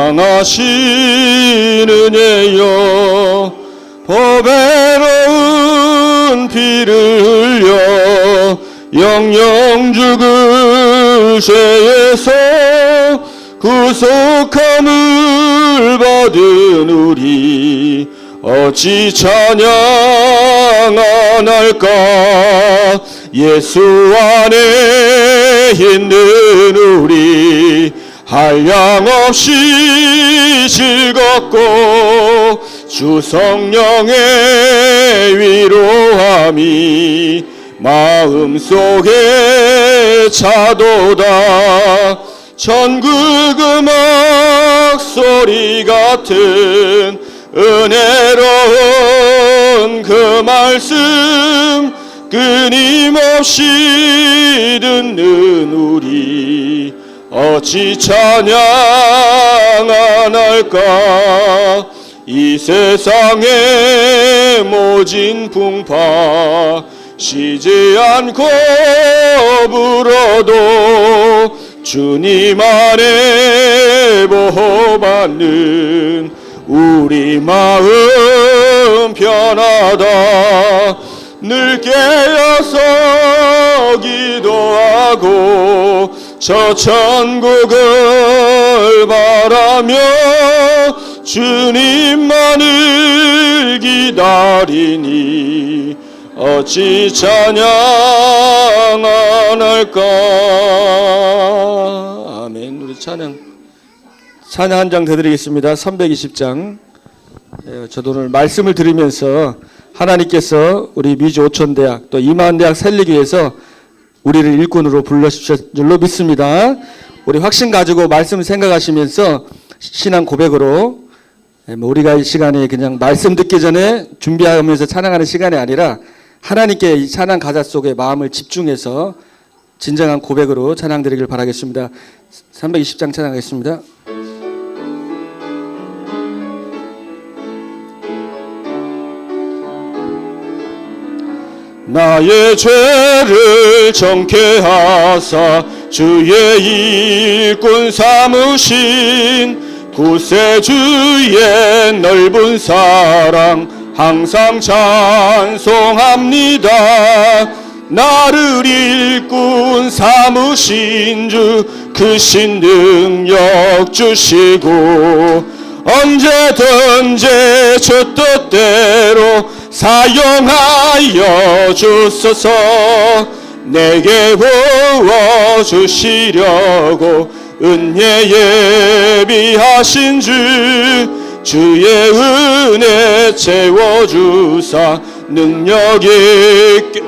강하신 은혜여 보배로운 피를 흘려 영영 죽을 죄에서 구속함을 받은 우리 어찌 찬양 안 할까. 예수 안에 있는 우리 한량없이 즐겁고 주 성령의 위로함이 마음속에 차도다. 천국 음악 소리 같은 은혜로운 그 말씀 끊임없이 듣는 우리 어찌 찬양 안 할까. 이 세상의 모진 풍파 쉬지 않고 불어도 주님 안에 보호받는 우리 마음 편하다. 늘 깨어서 기도하고 저 천국을 바라며 주님만을 기다리니 어찌 찬양 안 할까. 아멘. 우리 찬양 한 장 더 드리겠습니다. 320장. 저도 오늘 말씀을 들으면서 하나님께서 우리 미주 오천대학 또 이만대학 살리기 위해서 우리를 일꾼으로 불러주셨을 줄로 믿습니다. 우리 확신 가지고 말씀 생각하시면서 신앙 고백으로 우리가 이 시간에 그냥 말씀 듣기 전에 준비하면서 찬양하는 시간이 아니라 하나님께 이 찬양 가사 속에 마음을 집중해서 진정한 고백으로 찬양 드리길 바라겠습니다. 320장 찬양하겠습니다. 나의 죄를 정케 하사 주의 일꾼 삼으신 구세주의 넓은 사랑 항상 찬송합니다. 나를 일꾼 삼으신 주 크신 능력 주시고 언제든지 주 뜻대로 사용하여 주소서. 내게 부어주시려고 은혜 예비하신 주 주의 은혜 채워주사 능력 있게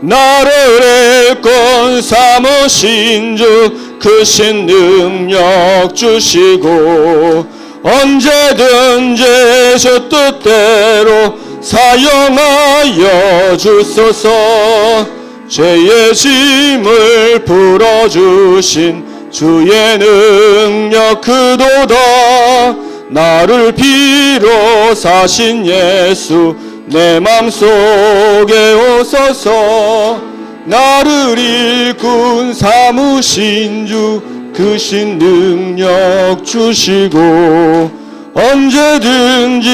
나를 일꾼 삼으신 주 크신 능력 주시고 언제든지 주 뜻대로 사용하여 주소서. 죄의 짐을 풀어주신 주의 능력 크도다. 나를 비로 사신 예수 내 맘속에 오소서. 나를 일꾼 삼으신 주 크신 능력 주시고 언제든지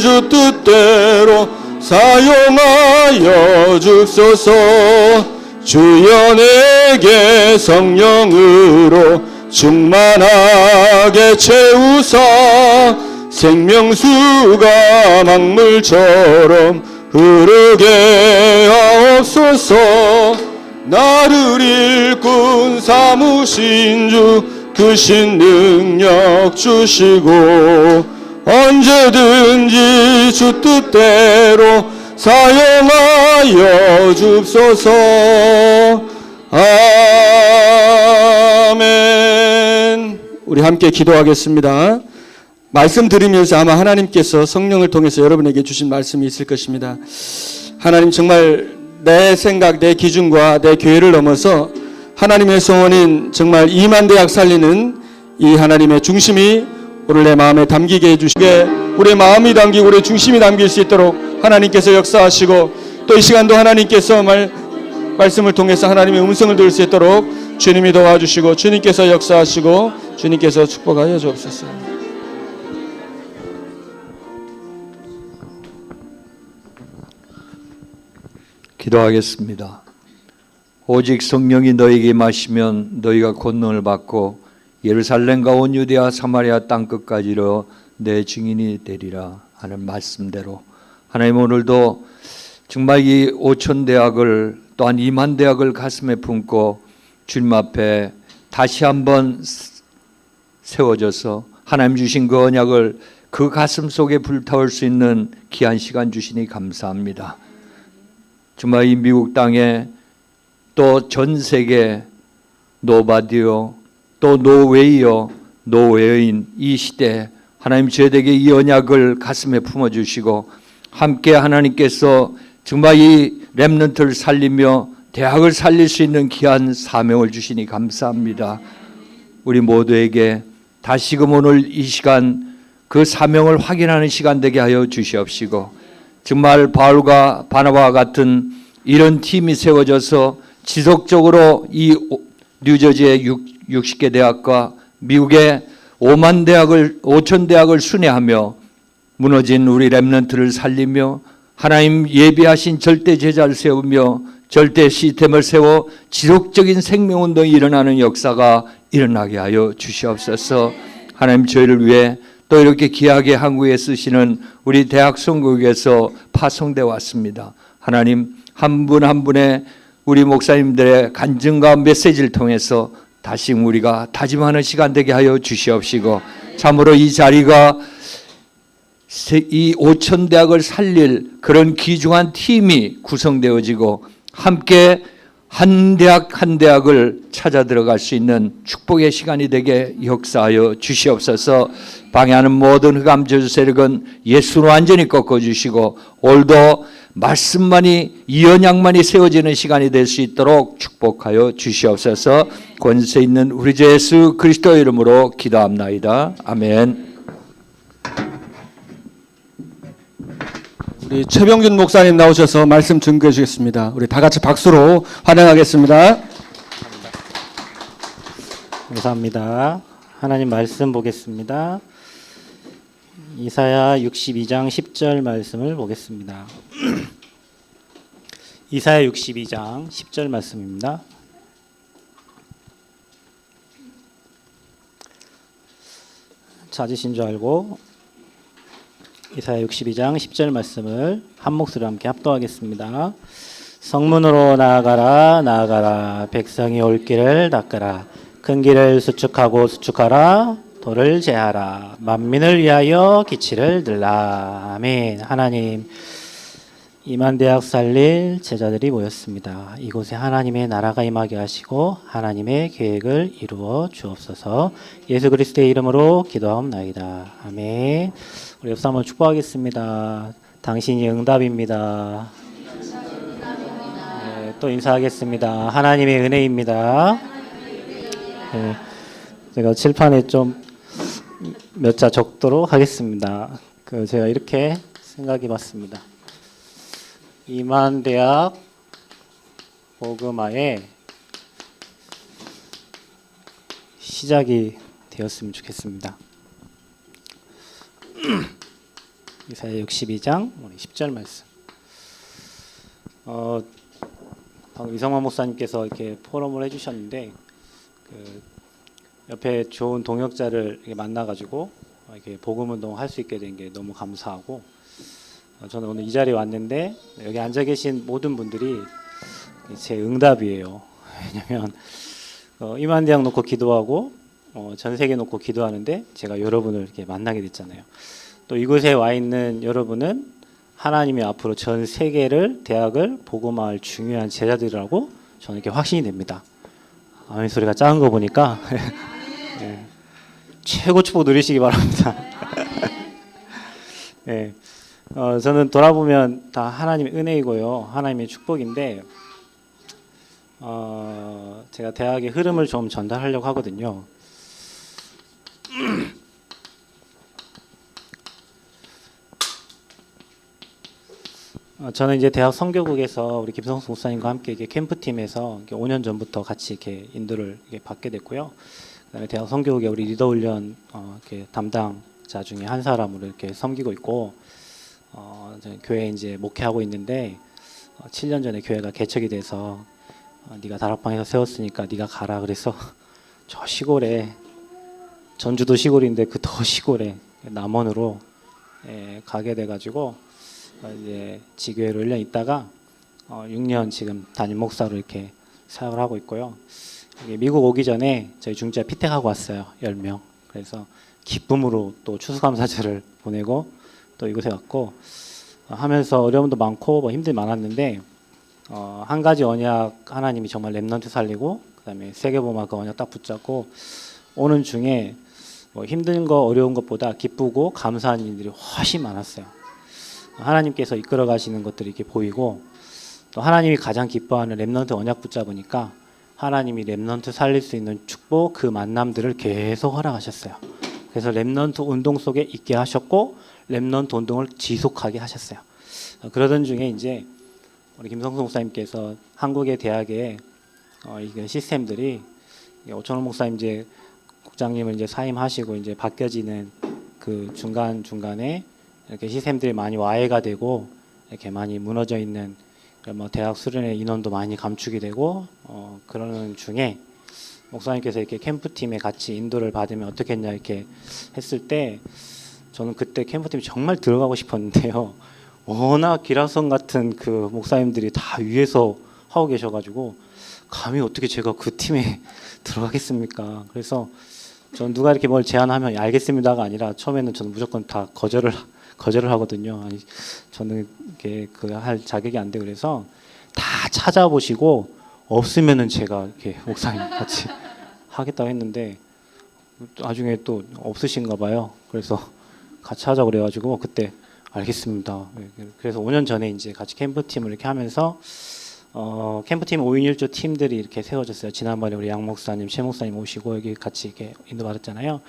주 뜻대로 사용하여 주소서. 주여 내게 성령으로 충만하게 채우사 생명수가 강물처럼 흐르게 하옵소서. 나를 일꾼 삼으신 주 크신 능력 주시고 언제든지 주 뜻대로 사용하여 줍소서. 아멘. 우리 함께 기도하겠습니다. 말씀 드리면서 아마 하나님께서 성령을 통해서 여러분에게 주신 말씀이 있을 것입니다. 하나님, 정말 내 생각, 내 기준과 내 교회를 넘어서 하나님의 소원인 정말 이만대학 살리는 이 하나님의 중심이 오늘 내 마음에 담기게 해주시게, 우리의 마음이 담기고 우리의 중심이 담길 수 있도록 하나님께서 역사하시고, 또 이 시간도 하나님께서 말씀을 통해서 하나님의 음성을 들을 수 있도록 주님이 도와주시고 주님께서 역사하시고 주님께서 축복하여 주옵소서. 기도하겠습니다. 오직 성령이 너에게 임하시면 너희가 권능을 받고 예루살렘과 온 유대와 사마리아 땅끝까지로 내 증인이 되리라 하는 말씀대로 하나님, 오늘도 정말 이 오천대학을 또한 이만대학을 가슴에 품고 주님 앞에 다시 한번 세워져서 하나님 주신 그 언약을 그 가슴 속에 불타올 수 있는 귀한 시간 주시니 감사합니다. 정말 이 미국 땅에 또 전 세계 노바디오 또 노웨이어 노웨어인 이 시대 하나님 저희에게 이 언약을 가슴에 품어주시고 함께 하나님께서 정말 이 렘넌트를 살리며 대학을 살릴 수 있는 귀한 사명을 주시니 감사합니다. 우리 모두에게 다시금 오늘 이 시간 그 사명을 확인하는 시간 되게 하여 주시옵시고 정말 바울과 바나바와 같은 이런 팀이 세워져서 지속적으로 이 뉴저지의 60개 대학과 미국의 5천 대학을 순회하며 무너진 우리 렘넌트를 살리며 하나님 예비하신 절대 제자를 세우며 절대 시스템을 세워 지속적인 생명운동이 일어나는 역사가 일어나게 하여 주시옵소서. 하나님 저희를 위해 또 이렇게 귀하게 한국에 쓰시는 우리 대학 선교국에서 파송되어 왔습니다. 하나님 한 분 한 분의 우리 목사님들의 간증과 메시지를 통해서 다시 우리가 다짐하는 시간 되게 하여 주시옵시고 참으로 이 자리가 이 5천 대학을 살릴 그런 귀중한 팀이 구성되어지고 함께 한 대학 한 대학을 찾아 들어갈 수 있는 축복의 시간이 되게 역사하여 주시옵소서. 방해하는 모든 흑암 저주 세력은 예수로 완전히 꺾어주시고 오늘도 말씀만이 이 언약만이 세워지는 시간이 될 수 있도록 축복하여 주시옵소서. 권세 있는 우리 주 예수 그리스도 이름으로 기도합나이다. 아멘. 우리 최병준 목사님 나오셔서 말씀 증거해 주겠습니다. 우리 다 같이 박수로 환영하겠습니다. 감사합니다. 하나님 말씀 보겠습니다. 이사야 62장 10절 말씀을 보겠습니다. 이사야 62장 10절 말씀입니다. 찾으신 줄 알고 이사야 62장 10절 말씀을 한 목소리로 함께 합독하겠습니다. 성문으로 나아가라 나아가라 백성이 올 길을 닦으라 큰 길을 수축하고 수축하라 돌을 제하라 만민을 위하여 기치를 들라. 아멘. 하나님 이만대학 살릴 제자들이 모였습니다. 이곳에 하나님의 나라가 임하게 하시고 하나님의 계획을 이루어 주옵소서. 예수 그리스도의 이름으로 기도하옵나이다. 아멘. 우리 옆 사람을 축복하겠습니다. 당신이 응답입니다. 네, 또 인사하겠습니다. 하나님의 은혜입니다. 네, 제가 칠판에 좀 몇 자 적도록 하겠습니다. 제가 이렇게 생각해봤습니다. 이만대학 복음화의 시작이 되었으면 좋겠습니다. 이사야 62장 10절 말씀. 방금 이성만 목사님께서 이렇게 포럼을 해주셨는데 옆에 좋은 동역자를 이렇게 만나가지고 이렇게 복음 운동 할 수 있게 된 게 너무 감사하고 저는 오늘 이 자리에 왔는데 여기 앉아 계신 모든 분들이 제 응답이에요. 왜냐하면 이만대학 놓고 기도하고 전 세계 놓고 기도하는데 제가 여러분을 이렇게 만나게 됐잖아요. 또 이곳에 와 있는 여러분은 하나님이 앞으로 전 세계를 대학을 복음화할 중요한 제자들이라고 저는 이렇게 확신이 됩니다. 아멘 소리가 작은 거 보니까 네. 최고 축복 누리시기 바랍니다. 네. 저는 돌아보면 다 하나님의 은혜이고요. 하나님의 축복인데 제가 대학의 흐름을 좀 전달하려고 하거든요. 저는 이제 대학 선교국에서 우리 김성수 목사님과 함께 이렇게 캠프팀에서 5년 전부터 같이 이렇게 인도를 이렇게 받게 됐고요. 그다음에 대학 선교국에 우리 리더 훈련 이렇게 담당자 중에 한 사람으로 이렇게 섬기고 있고, 교회 이제 목회하고 있는데 7년 전에 교회가 개척이 돼서 네가 다락방에서 세웠으니까 네가 가라 그래서 저 시골에, 전주도 시골인데 그 더 시골에 남원으로 가게 돼가지고 이제 지교회로 1년 있다가 6년 지금 담임 목사로 이렇게 사역을 하고 있고요. 미국 오기 전에 저희 중지자 피택하고 왔어요. 10명. 그래서 기쁨으로 또 추수감사절을 보내고 또 이곳에 왔고, 하면서 어려움도 많고 뭐 힘들이 많았는데 한 가지 언약, 하나님이 정말 렘넌트 살리고 그다음에 세계보마 그 언약 딱 붙잡고 오는 중에 뭐 힘든 거 어려운 것보다 기쁘고 감사한 일들이 훨씬 많았어요. 하나님께서 이끌어 가시는 것들이 이렇게 보이고, 또 하나님이 가장 기뻐하는 렘넌트 언약 붙잡으니까 하나님이 렘넌트 살릴 수 있는 축복, 그 만남들을 계속 허락하셨어요. 그래서 렘넌트 운동 속에 있게 하셨고 렘넌트 운동을 지속하게 하셨어요. 그러던 중에 이제 우리 김성수 목사님께서 한국의 대학에 이런 시스템들이, 오천원 목사님 이제 국장님을 이제 사임하시고 이제 바뀌어지는 그 중간에 이렇게 시스템들이 많이 와해가 되고 이렇게 많이 무너져 있는, 뭐 대학 수련회 인원도 많이 감축이 되고 그러는 중에 목사님께서 이렇게 캠프팀에 같이 인도를 받으면 어떻겠냐 이렇게 했을 때, 저는 그때 캠프팀에 정말 들어가고 싶었는데요. 워낙 기라성 같은 그 목사님들이 다 위에서 하고 계셔가지고 감히 어떻게 제가 그 팀에 들어가겠습니까? 그래서 전 누가 이렇게 뭘 제안하면 알겠습니다가 아니라 처음에는 저는 무조건 다 거절을 하거든요. 아니, 저는 이렇게 그 할 자격이 안 돼. 그래서 다 찾아보시고 없으면은 제가 이렇게 목사님 같이 하겠다고 했는데 나중에 또 없으신가 봐요. 그래서 같이 하자 그래가지고 그때 알겠습니다. 그래서 5년 전에 이제 같이 캠프팀을 이렇게 하면서 캠프팀 5인 1조 팀들이 이렇게 세워졌어요. 지난번에 우리 양 목사님, 최 목사님 오시고 여기 같이 이렇게 인도받았잖아요.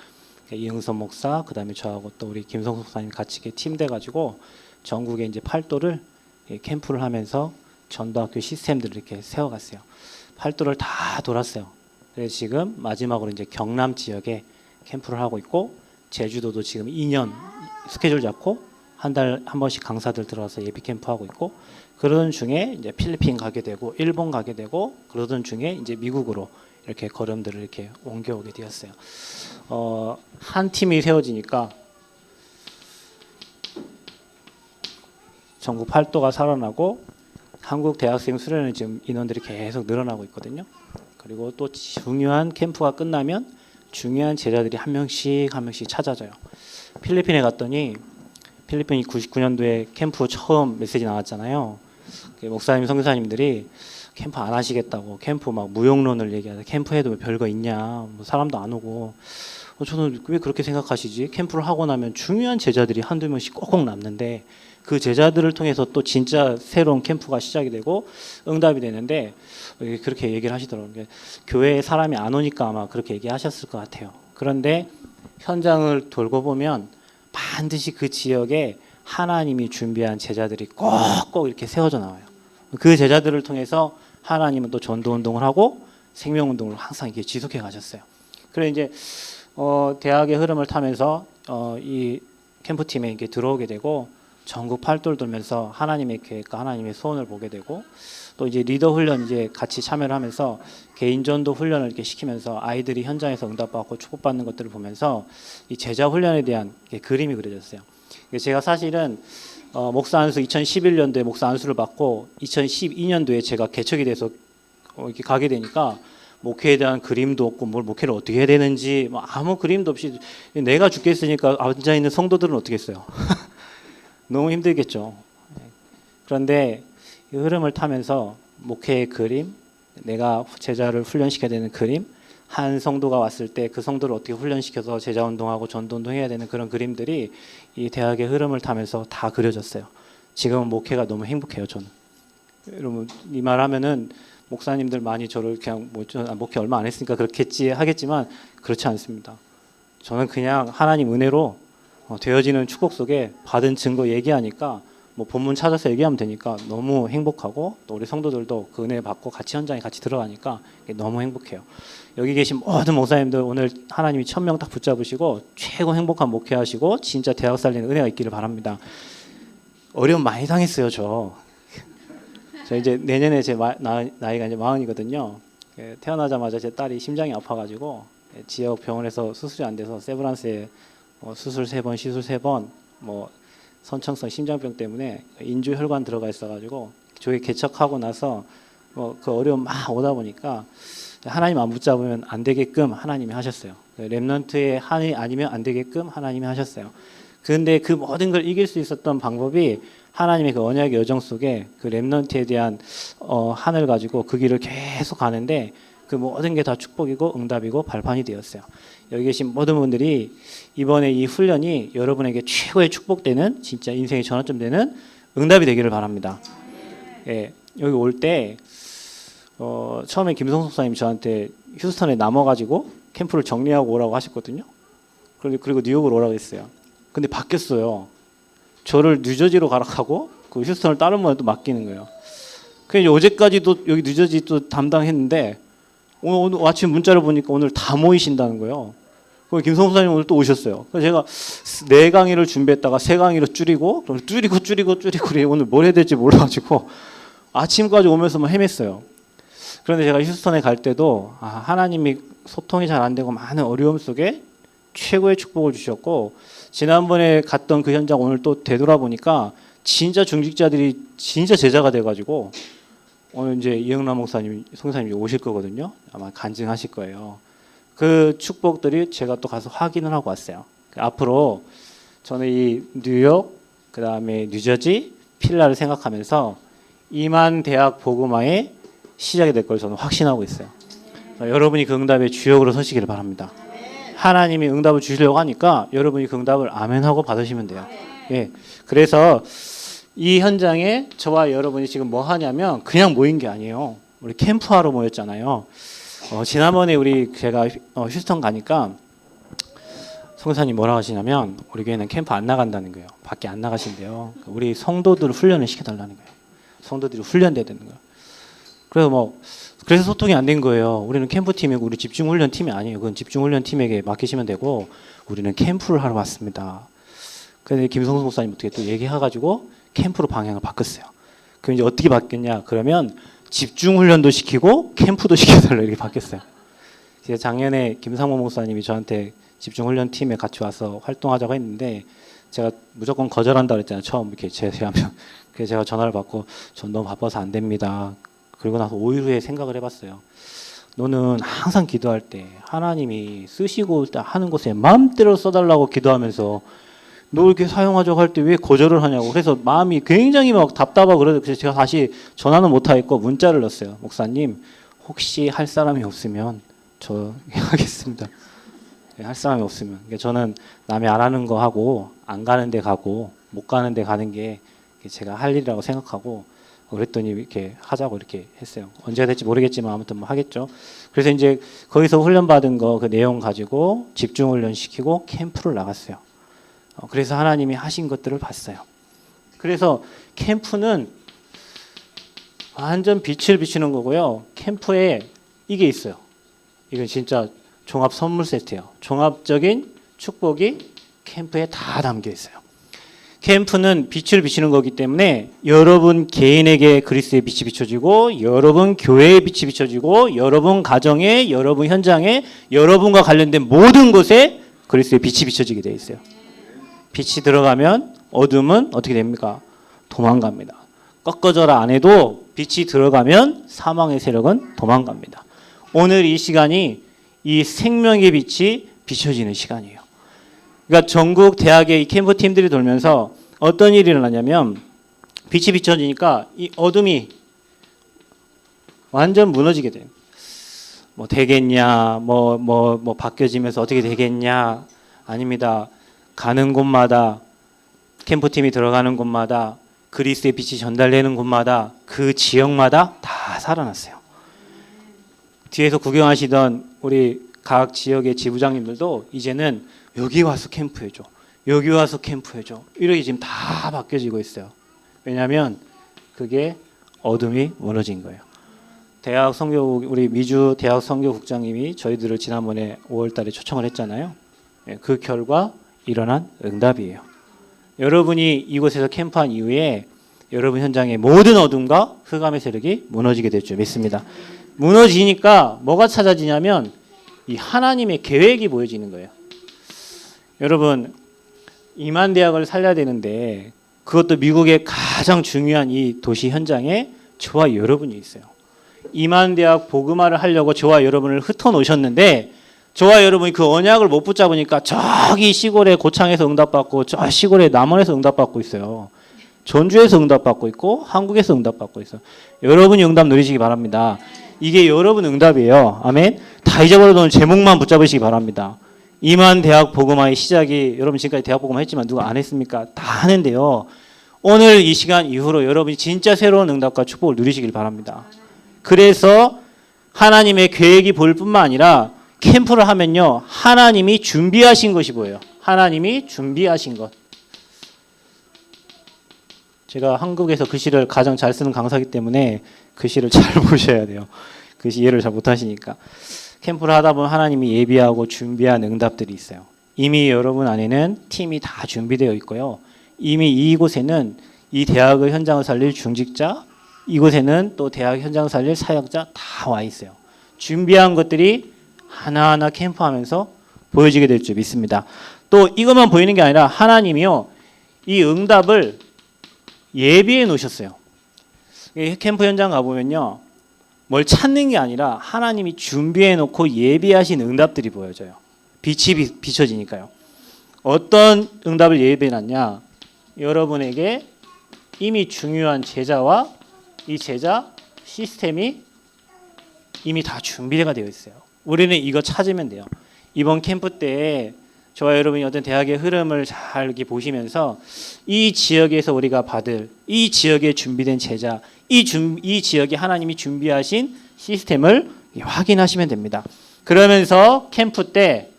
이응선 목사, 그다음에 저하고 또 우리 김성수 목사님 같이 이렇게 팀 돼가지고 전국에 이제 8도를 캠프를 하면서 전도학교 시스템들을 이렇게 세워갔어요. 8도를 다 돌았어요. 그래서 지금 마지막으로 이제 경남 지역에 캠프를 하고 있고, 제주도도 지금 2년 스케줄 잡고 한 달 한 번씩 강사들 들어와서 예비 캠프 하고 있고, 그러던 중에 이제 필리핀 가게 되고 일본 가게 되고, 그러던 중에 이제 미국으로 이렇게 걸음들을 이렇게 옮겨오게 되었어요. 한 팀이 세워지니까 전국 8도가 살아나고 한국 대학생 수련회 지금 인원들이 계속 늘어나고 있거든요. 그리고 또 중요한 캠프가 끝나면 중요한 제자들이 한 명씩 찾아져요. 필리핀에 갔더니, 필리핀이 99년도에 캠프 처음 메시지 나왔잖아요. 목사님, 선교사님들이 캠프 안 하시겠다고, 캠프 막 무용론을 얘기하다, 캠프 해도 별거 있냐, 뭐 사람도 안 오고. 저는 왜 그렇게 생각하시지? 캠프를 하고 나면 중요한 제자들이 한두 명씩 꼭꼭 남는데 그 제자들을 통해서 또 진짜 새로운 캠프가 시작이 되고 응답이 되는데, 그렇게 얘기를 하시더라고요. 교회에 사람이 안 오니까 아마 그렇게 얘기하셨을 것 같아요. 그런데 현장을 돌고 보면 반드시 그 지역에 하나님이 준비한 제자들이 꼭꼭 이렇게 세워져 나와요. 그 제자들을 통해서 하나님은 또 전도 운동을 하고 생명 운동을 항상 이렇게 지속해 가셨어요. 그래서 이제 대학의 흐름을 타면서 이 캠프팀에 이렇게 들어오게 되고 전국 8도를 돌면서 하나님의 계획과 하나님의 소원을 보게 되고, 또 이제 리더 훈련 이제 같이 참여를 하면서 개인 전도 훈련을 이렇게 시키면서 아이들이 현장에서 응답받고 축복받는 것들을 보면서 이 제자 훈련에 대한 그림이 그려졌어요. 제가 사실은 목사 안수 2011년도에 목사 안수를 받고 2012년도에 제가 개척이 돼서 이렇게 가게 되니까 목회에 대한 그림도 없고 뭘 목회를 어떻게 해야 되는지 뭐 아무 그림도 없이 내가 죽겠으니까 앉아 있는 성도들은 어떻게 했어요? 너무 힘들겠죠. 그런데 이 흐름을 타면서 목회의 그림, 내가 제자를 훈련시켜야 되는 그림, 한 성도가 왔을 때 그 성도를 어떻게 훈련시켜서 제자 운동하고 전도 운동해야 되는 그런 그림들이 이 대학의 흐름을 타면서 다 그려졌어요. 지금은 목회가 너무 행복해요. 저는. 여러분 이 말하면은 목사님들 많이 저를 그냥 목회 얼마 안 했으니까 그렇겠지 하겠지만 그렇지 않습니다. 저는 그냥 하나님 은혜로 되어지는 축복 속에 받은 증거 얘기하니까 뭐 본문 찾아서 얘기하면 되니까 너무 행복하고 또 우리 성도들도 그 은혜 받고 같이 현장에 같이 들어가니까 너무 행복해요. 여기 계신 모든 목사님들 오늘 하나님이 1000명 딱 붙잡으시고 최고 행복한 목회하시고 진짜 대학 살리는 은혜가 있기를 바랍니다. 어려움 많이 당했어요 저 이제 내년에 제 나이가 이제 40이거든요. 태어나자마자 제 딸이 심장이 아파가지고 지역 병원에서 수술이 안 돼서 세브란스에 수술 3번, 시술 3번, 뭐 선천성 심장병 때문에 인주 혈관 들어가 있어가지고 조기 개척하고 나서 뭐 그 어려움 막 오다 보니까 하나님 안 붙잡으면 안 되게끔 하나님이 하셨어요. 렘넌트의 한이 아니면 안 되게끔 하나님이 하셨어요. 그런데 그 모든 걸 이길 수 있었던 방법이 하나님의 그 언약의 여정 속에 그 렘넌트에 대한 한을 가지고 그 길을 계속 가는데 그 모든 게 다 축복이고 응답이고 발판이 되었어요. 여기 계신 모든 분들이 이번에 이 훈련이 여러분에게 최고의 축복되는 진짜 인생의 전환점 되는 응답이 되기를 바랍니다. 예, 여기 올 때 처음에 김성수 목사님이 저한테 휴스턴에 남아가지고 캠프를 정리하고 오라고 하셨거든요. 그리고 뉴욕으로 오라고 했어요. 근데 바뀌었어요. 저를 뉴저지로 가라 하고 그 휴스턴을 다른 분한테 또 맡기는 거예요. 그래서 어제까지도 여기 뉴저지 또 담당했는데 오늘 아침 문자를 보니까 오늘 다 모이신다는 거예요. 그리고 김성수 목사님 오늘 또 오셨어요. 그래서 제가 4강의를 준비했다가 3강의로 줄이고 오늘 뭘 해야 될지 몰라가지고 아침까지 오면서 막 헤맸어요. 그런데 제가 휴스턴에 갈 때도 하나님이 소통이 잘 안 되고 많은 어려움 속에 최고의 축복을 주셨고 지난번에 갔던 그 현장 오늘 또 되돌아보니까 진짜 중직자들이 진짜 제자가 돼가지고 오늘 이제 이영남 목사님, 송사님이 오실 거거든요. 아마 간증하실 거예요. 그 축복들이 제가 또 가서 확인을 하고 왔어요. 앞으로 저는 이 뉴욕, 그 다음에 뉴저지, 필라를 생각하면서 이만 대학 복음화의 시작이 될 걸 저는 확신하고 있어요. 여러분이 그 응답의 주역으로 서시기를 바랍니다. 하나님이 응답을 주시려고 하니까 여러분이 그 응답을 아멘하고 받으시면 돼요. 예. 그래서 이 현장에 저와 여러분이 지금 뭐 하냐면 그냥 모인 게 아니에요. 우리 캠프하러 모였잖아요. 지난번에 제가 휴스턴 가니까 성사님 뭐라고 하시냐면 우리 교회는 캠프 안 나간다는 거예요. 밖에 안 나가신대요. 우리 성도들을 훈련을 시켜달라는 거예요. 성도들이 훈련돼야 되는 거예요. 그래서 소통이 안 된 거예요. 우리는 캠프팀이고 우리 집중훈련팀이 아니에요. 그건 집중훈련팀에게 맡기시면 되고 우리는 캠프를 하러 왔습니다. 그래서 김성수 목사님 어떻게 또 얘기해가지고 캠프로 방향을 바꿨어요. 그럼 이제 어떻게 바뀌었냐? 그러면 집중훈련도 시키고 캠프도 시켜달라 이렇게 바뀌었어요. 제가 작년에 김상모 목사님이 저한테 집중훈련팀에 같이 와서 활동하자고 했는데 제가 무조건 거절한다 그랬잖아요. 처음 이렇게 제시하면. 그래서 제가 전화를 받고 전 너무 바빠서 안 됩니다. 그리고 나서 5일 후에 생각을 해봤어요. 너는 항상 기도할 때 하나님이 쓰시고 하는 곳에 마음대로 써달라고 기도하면서 너 이렇게 사용하자고 할 때 왜 거절을 하냐고. 그래서 마음이 굉장히 막 답답하고 그래서 제가 다시 전화는 못하겠고 문자를 넣었어요. 목사님 혹시 할 사람이 없으면 저 하겠습니다. 할 사람이 없으면. 그러니까 저는 남이 안 하는 거 하고 안 가는 데 가고 못 가는 데 가는 게 제가 할 일이라고 생각하고 그랬더니 이렇게 하자고 이렇게 했어요. 언제가 될지 모르겠지만 아무튼 뭐 하겠죠. 그래서 이제 거기서 훈련받은 거 그 내용 가지고 집중훈련 시키고 캠프를 나갔어요. 그래서 하나님이 하신 것들을 봤어요. 그래서 캠프는 완전 빛을 비치는 거고요. 캠프에 이게 있어요. 이건 진짜 종합 선물 세트예요. 종합적인 축복이 캠프에 다 담겨 있어요. 캠프는 빛을 비치는 거기 때문에 여러분 개인에게 그리스도의 빛이 비춰지고 여러분 교회의 빛이 비춰지고 여러분 가정에 여러분 현장에 여러분과 관련된 모든 곳에 그리스도의 빛이 비춰지게 되어 있어요. 빛이 들어가면 어둠은 어떻게 됩니까? 도망갑니다. 꺾어져라 안 해도 빛이 들어가면 사망의 세력은 도망갑니다. 오늘 이 시간이 이 생명의 빛이 비춰지는 시간이에요. 그러니까 전국 대학의 이 캠프 팀들이 돌면서 어떤 일이 일어나냐면 빛이 비춰지니까 이 어둠이 완전 무너지게 돼요. 뭐 되겠냐, 뭐 바뀌어지면서 어떻게 되겠냐, 아닙니다. 가는 곳마다 캠프 팀이 들어가는 곳마다 그리스도의 빛이 전달되는 곳마다 그 지역마다 다 살아났어요. 뒤에서 구경하시던 우리 각 지역의 지부장님들도 이제는 여기 와서 캠프해줘. 여기 와서 캠프해줘. 이렇게 지금 다 바뀌어지고 있어요. 왜냐하면 그게 어둠이 무너진 거예요. 대학 선교국 우리 미주 대학 선교국장님이 저희들을 지난번에 5월달에 초청을 했잖아요. 그 결과 일어난 응답이에요. 여러분이 이곳에서 캠프한 이후에 여러분 현장의 모든 어둠과 흑암의 세력이 무너지게 될 줄 믿습니다. 무너지니까 뭐가 찾아지냐면 이 하나님의 계획이 보여지는 거예요. 여러분 이만대학을 살려야 되는데 그것도 미국의 가장 중요한 이 도시 현장에 저와 여러분이 있어요. 이만대학 복음화를 하려고 저와 여러분을 흩어놓으셨는데 저와 여러분이 그 언약을 못 붙잡으니까 저기 시골의 고창에서 응답받고 저 시골의 남원에서 응답받고 있어요. 전주에서 응답받고 있고 한국에서 응답받고 있어요. 여러분이 응답 누리시기 바랍니다. 이게 여러분 응답이에요. 아멘. 다 잊어버려도 제목만 붙잡으시기 바랍니다. 이만대학 복음화의 시작이 여러분 지금까지 대학 복음화 했지만 누가 안 했습니까? 다 하는데요. 오늘 이 시간 이후로 여러분이 진짜 새로운 응답과 축복을 누리시길 바랍니다. 그래서 하나님의 계획이 보일 뿐만 아니라 캠프를 하면요. 하나님이 준비하신 것이 보여요. 하나님이 준비하신 것. 제가 한국에서 글씨를 가장 잘 쓰는 강사이기 때문에 글씨를 잘 보셔야 돼요. 글씨 이해를 잘 못하시니까. 캠프를 하다 보면 하나님이 예비하고 준비한 응답들이 있어요. 이미 여러분 안에는 팀이 다 준비되어 있고요. 이미 이곳에는 이 대학의 현장을 살릴 중직자, 이곳에는 또 대학 현장을 살릴 사역자 다 와 있어요. 준비한 것들이 하나하나 캠프하면서 보여지게 될 줄 믿습니다. 또 이것만 보이는 게 아니라 하나님이요. 이 응답을 예비해 놓으셨어요. 캠프 현장 가보면요. 뭘 찾는 게 아니라 하나님이 준비해 놓고 예비하신 응답들이 보여져요. 빛이 비춰지니까요. 어떤 응답을 예비해 놨냐? 여러분에게 이미 중요한 제자와 이 제자 시스템이 이미 다 준비가 되어 있어요. 우리는 이거 찾으면 돼요. 이번 캠프 때 저와 여러분이 어떤 대학의 흐름을 잘 이렇게 보시면서 이 지역에서 우리가 받을 이 지역에 준비된 제자, 이 지역에 하나님이 준비하신 시스템을 확인하시면 됩니다. 그러면서 캠프 때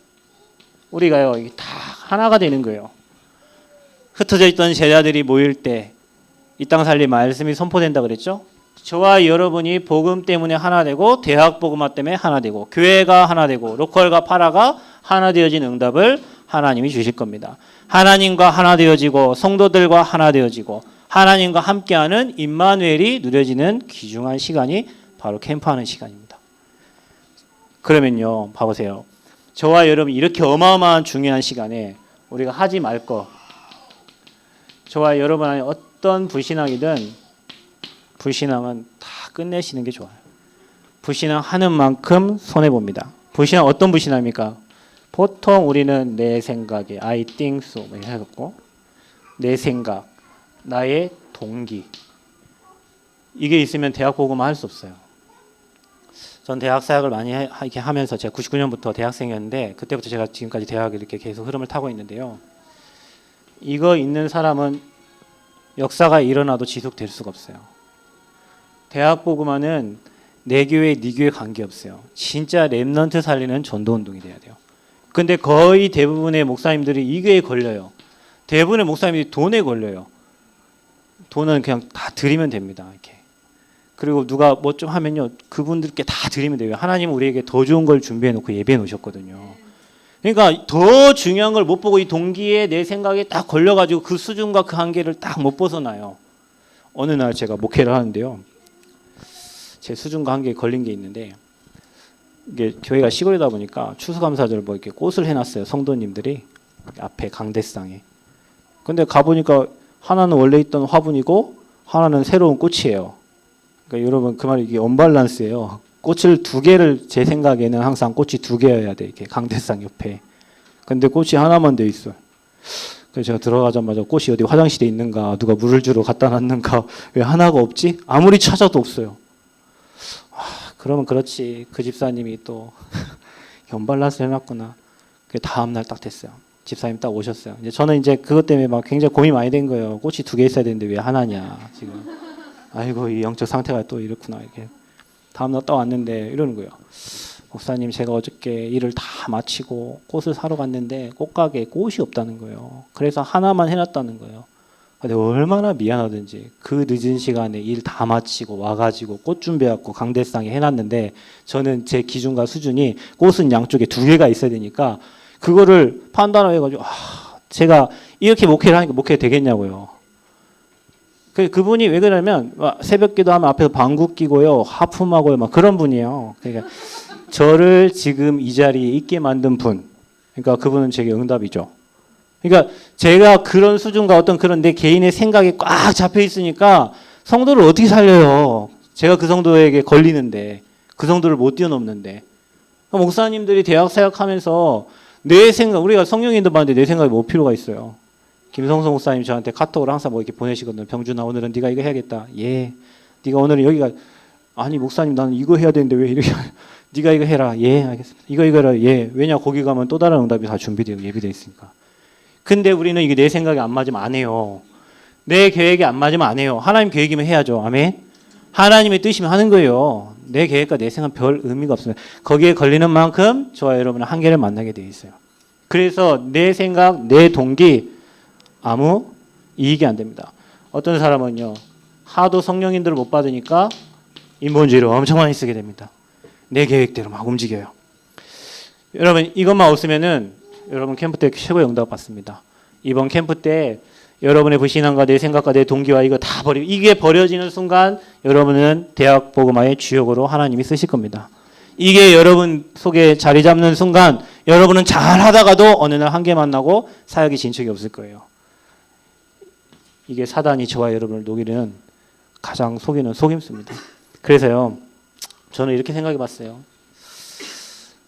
우리가요 다 하나가 되는 거예요. 흩어져 있던 제자들이 모일 때 이 땅 살릴 말씀이 선포된다 그랬죠? 저와 여러분이 복음 때문에 하나 되고 대학 복음화 때문에 하나 되고 교회가 하나 되고 로컬과 파라가 하나 되어진 응답을 하나님이 주실 겁니다. 하나님과 하나 되어지고 성도들과 하나 되어지고 하나님과 함께하는 임마누엘이 누려지는 귀중한 시간이 바로 캠프하는 시간입니다. 그러면요 봐보세요. 저와 여러분 이렇게 어마어마한 중요한 시간에 우리가 하지 말 거 저와 여러분 안에 어떤 불신앙이든 불신앙은 다 끝내시는 게 좋아요. 불신앙 하는 만큼 손해봅니다. 불신앙 어떤 불신앙입니까? 보통 우리는 내 생각에 I think so 해갖고 내 생각, 나의 동기 이게 있으면 대학 복음화 할 수 없어요. 전 대학 사역을 많이 이렇게 하면서 제가 99년부터 대학생이었는데 그때부터 제가 지금까지 대학을 이렇게 계속 흐름을 타고 있는데요. 이거 있는 사람은 역사가 일어나도 지속될 수가 없어요. 대학 복음화는 내 교회, 네 교회 관계없어요. 진짜 렘넌트 살리는 전도운동이 돼야 돼요. 근데 거의 대부분의 목사님들이 이게 걸려요. 대부분의 목사님들이 돈에 걸려요. 돈은 그냥 다 드리면 됩니다. 이렇게. 그리고 누가 뭐 좀 하면요. 그분들께 다 드리면 돼요. 하나님은 우리에게 더 좋은 걸 준비해 놓고 예배해 놓으셨거든요. 그러니까 더 중요한 걸 못 보고 이 동기에 내 생각에 딱 걸려가지고 그 수준과 그 한계를 딱 못 벗어나요. 어느 날 제가 목회를 하는데요. 제 수준과 한계에 걸린 게 있는데 이게 교회가 시골이다 보니까 추수감사절 뭐 이렇게 꽃을 해놨어요. 성도님들이 앞에 강대상에. 근데 가보니까 하나는 원래 있던 화분이고 하나는 새로운 꽃이에요. 그러니까 여러분 그 말이 이게 언밸런스예요. 꽃을 두 개를 제 생각에는 항상 꽃이 두 개여야 돼. 이렇게 강대상 옆에. 근데 꽃이 하나만 돼 있어요. 그래서 제가 들어가자마자 꽃이 어디 화장실에 있는가, 누가 물을 주러 갖다 놨는가, 왜 하나가 없지? 아무리 찾아도 없어요. 그러면 그렇지. 그 집사님이 또 언밸런스 해놨구나. 그 다음 날 딱 됐어요. 집사님 딱 오셨어요. 이제 저는 이제 그것 때문에 막 굉장히 고민 많이 된 거예요. 꽃이 두 개 있어야 되는데 왜 하나냐 지금. 아이고 이 영적 상태가 또 이렇구나 이렇게. 다음 날 딱 왔는데 이러는 거예요. 목사님 제가 어저께 일을 다 마치고 꽃을 사러 갔는데 꽃가게에 꽃이 없다는 거예요. 그래서 하나만 해놨다는 거예요. 근데 얼마나 미안하든지 그 늦은 시간에 일 다 마치고 와가지고 꽃 준비해갖고 강대상에 해놨는데 저는 제 기준과 수준이 꽃은 양쪽에 2개가 있어야 되니까 그거를 판단을 해가지고 제가 이렇게 목회를 하니까 목회 되겠냐고요. 그분이 왜 그러냐면 새벽 기도하면 앞에서 방구 끼고요, 하품하고요, 막 그런 분이에요. 그러니까 저를 지금 이 자리에 있게 만든 분, 그러니까 그분은 제게 응답이죠. 그러니까 제가 그런 수준과 어떤 그런 내 개인의 생각이 꽉 잡혀 있으니까 성도를 어떻게 살려요? 제가 그 성도에게 걸리는데, 그 성도를 못 뛰어넘는데. 목사님들이 대학 사역하면서 내 생각, 우리가 성령인도 봤는데 내 생각이 뭐 필요가 있어요. 김성성 목사님 저한테 카톡을 항상 뭐 이렇게 보내시거든요. 병준아, 오늘은 네가 이거 해야겠다. 예. 네가 오늘은 여기가, 아니 목사님 나는 이거 해야 되는데 왜 이렇게 네가 이거 해라. 예, 알겠습니다. 이거 해라. 예. 왜냐, 거기 가면 또 다른 응답이 다 준비되고 예비되어 있으니까. 근데 우리는 이게 내 생각이 안 맞으면 안 해요. 내 계획이 안 맞으면 안 해요. 하나님 계획이면 해야죠. 아멘. 하나님의 뜻이면 하는 거예요. 내 계획과 내 생각은 별 의미가 없습니다. 거기에 걸리는 만큼 저와 여러분은 한계를 만나게 돼 있어요. 그래서 내 생각, 내 동기 아무 이익이 안 됩니다. 어떤 사람은요, 하도 성령인들을 못 받으니까 인본주의를 엄청 많이 쓰게 됩니다. 내 계획대로 막 움직여요. 여러분 이것만 없으면은 여러분 캠프 때 최고의 응답 받습니다. 이번 캠프 때 여러분의 불신앙과 내 생각과 내 동기와 이거 다 버리고 이게 버려지는 순간 여러분은 대학 복음화의 주역으로 하나님이 쓰실 겁니다. 이게 여러분 속에 자리 잡는 순간 여러분은 잘 하다가도 어느 날 한계 만나고 사역이 진척이 없을 거예요. 이게 사단이 저와 여러분을 녹이는 가장 속이는 속임수입니다. 그래서요, 저는 이렇게 생각해 봤어요.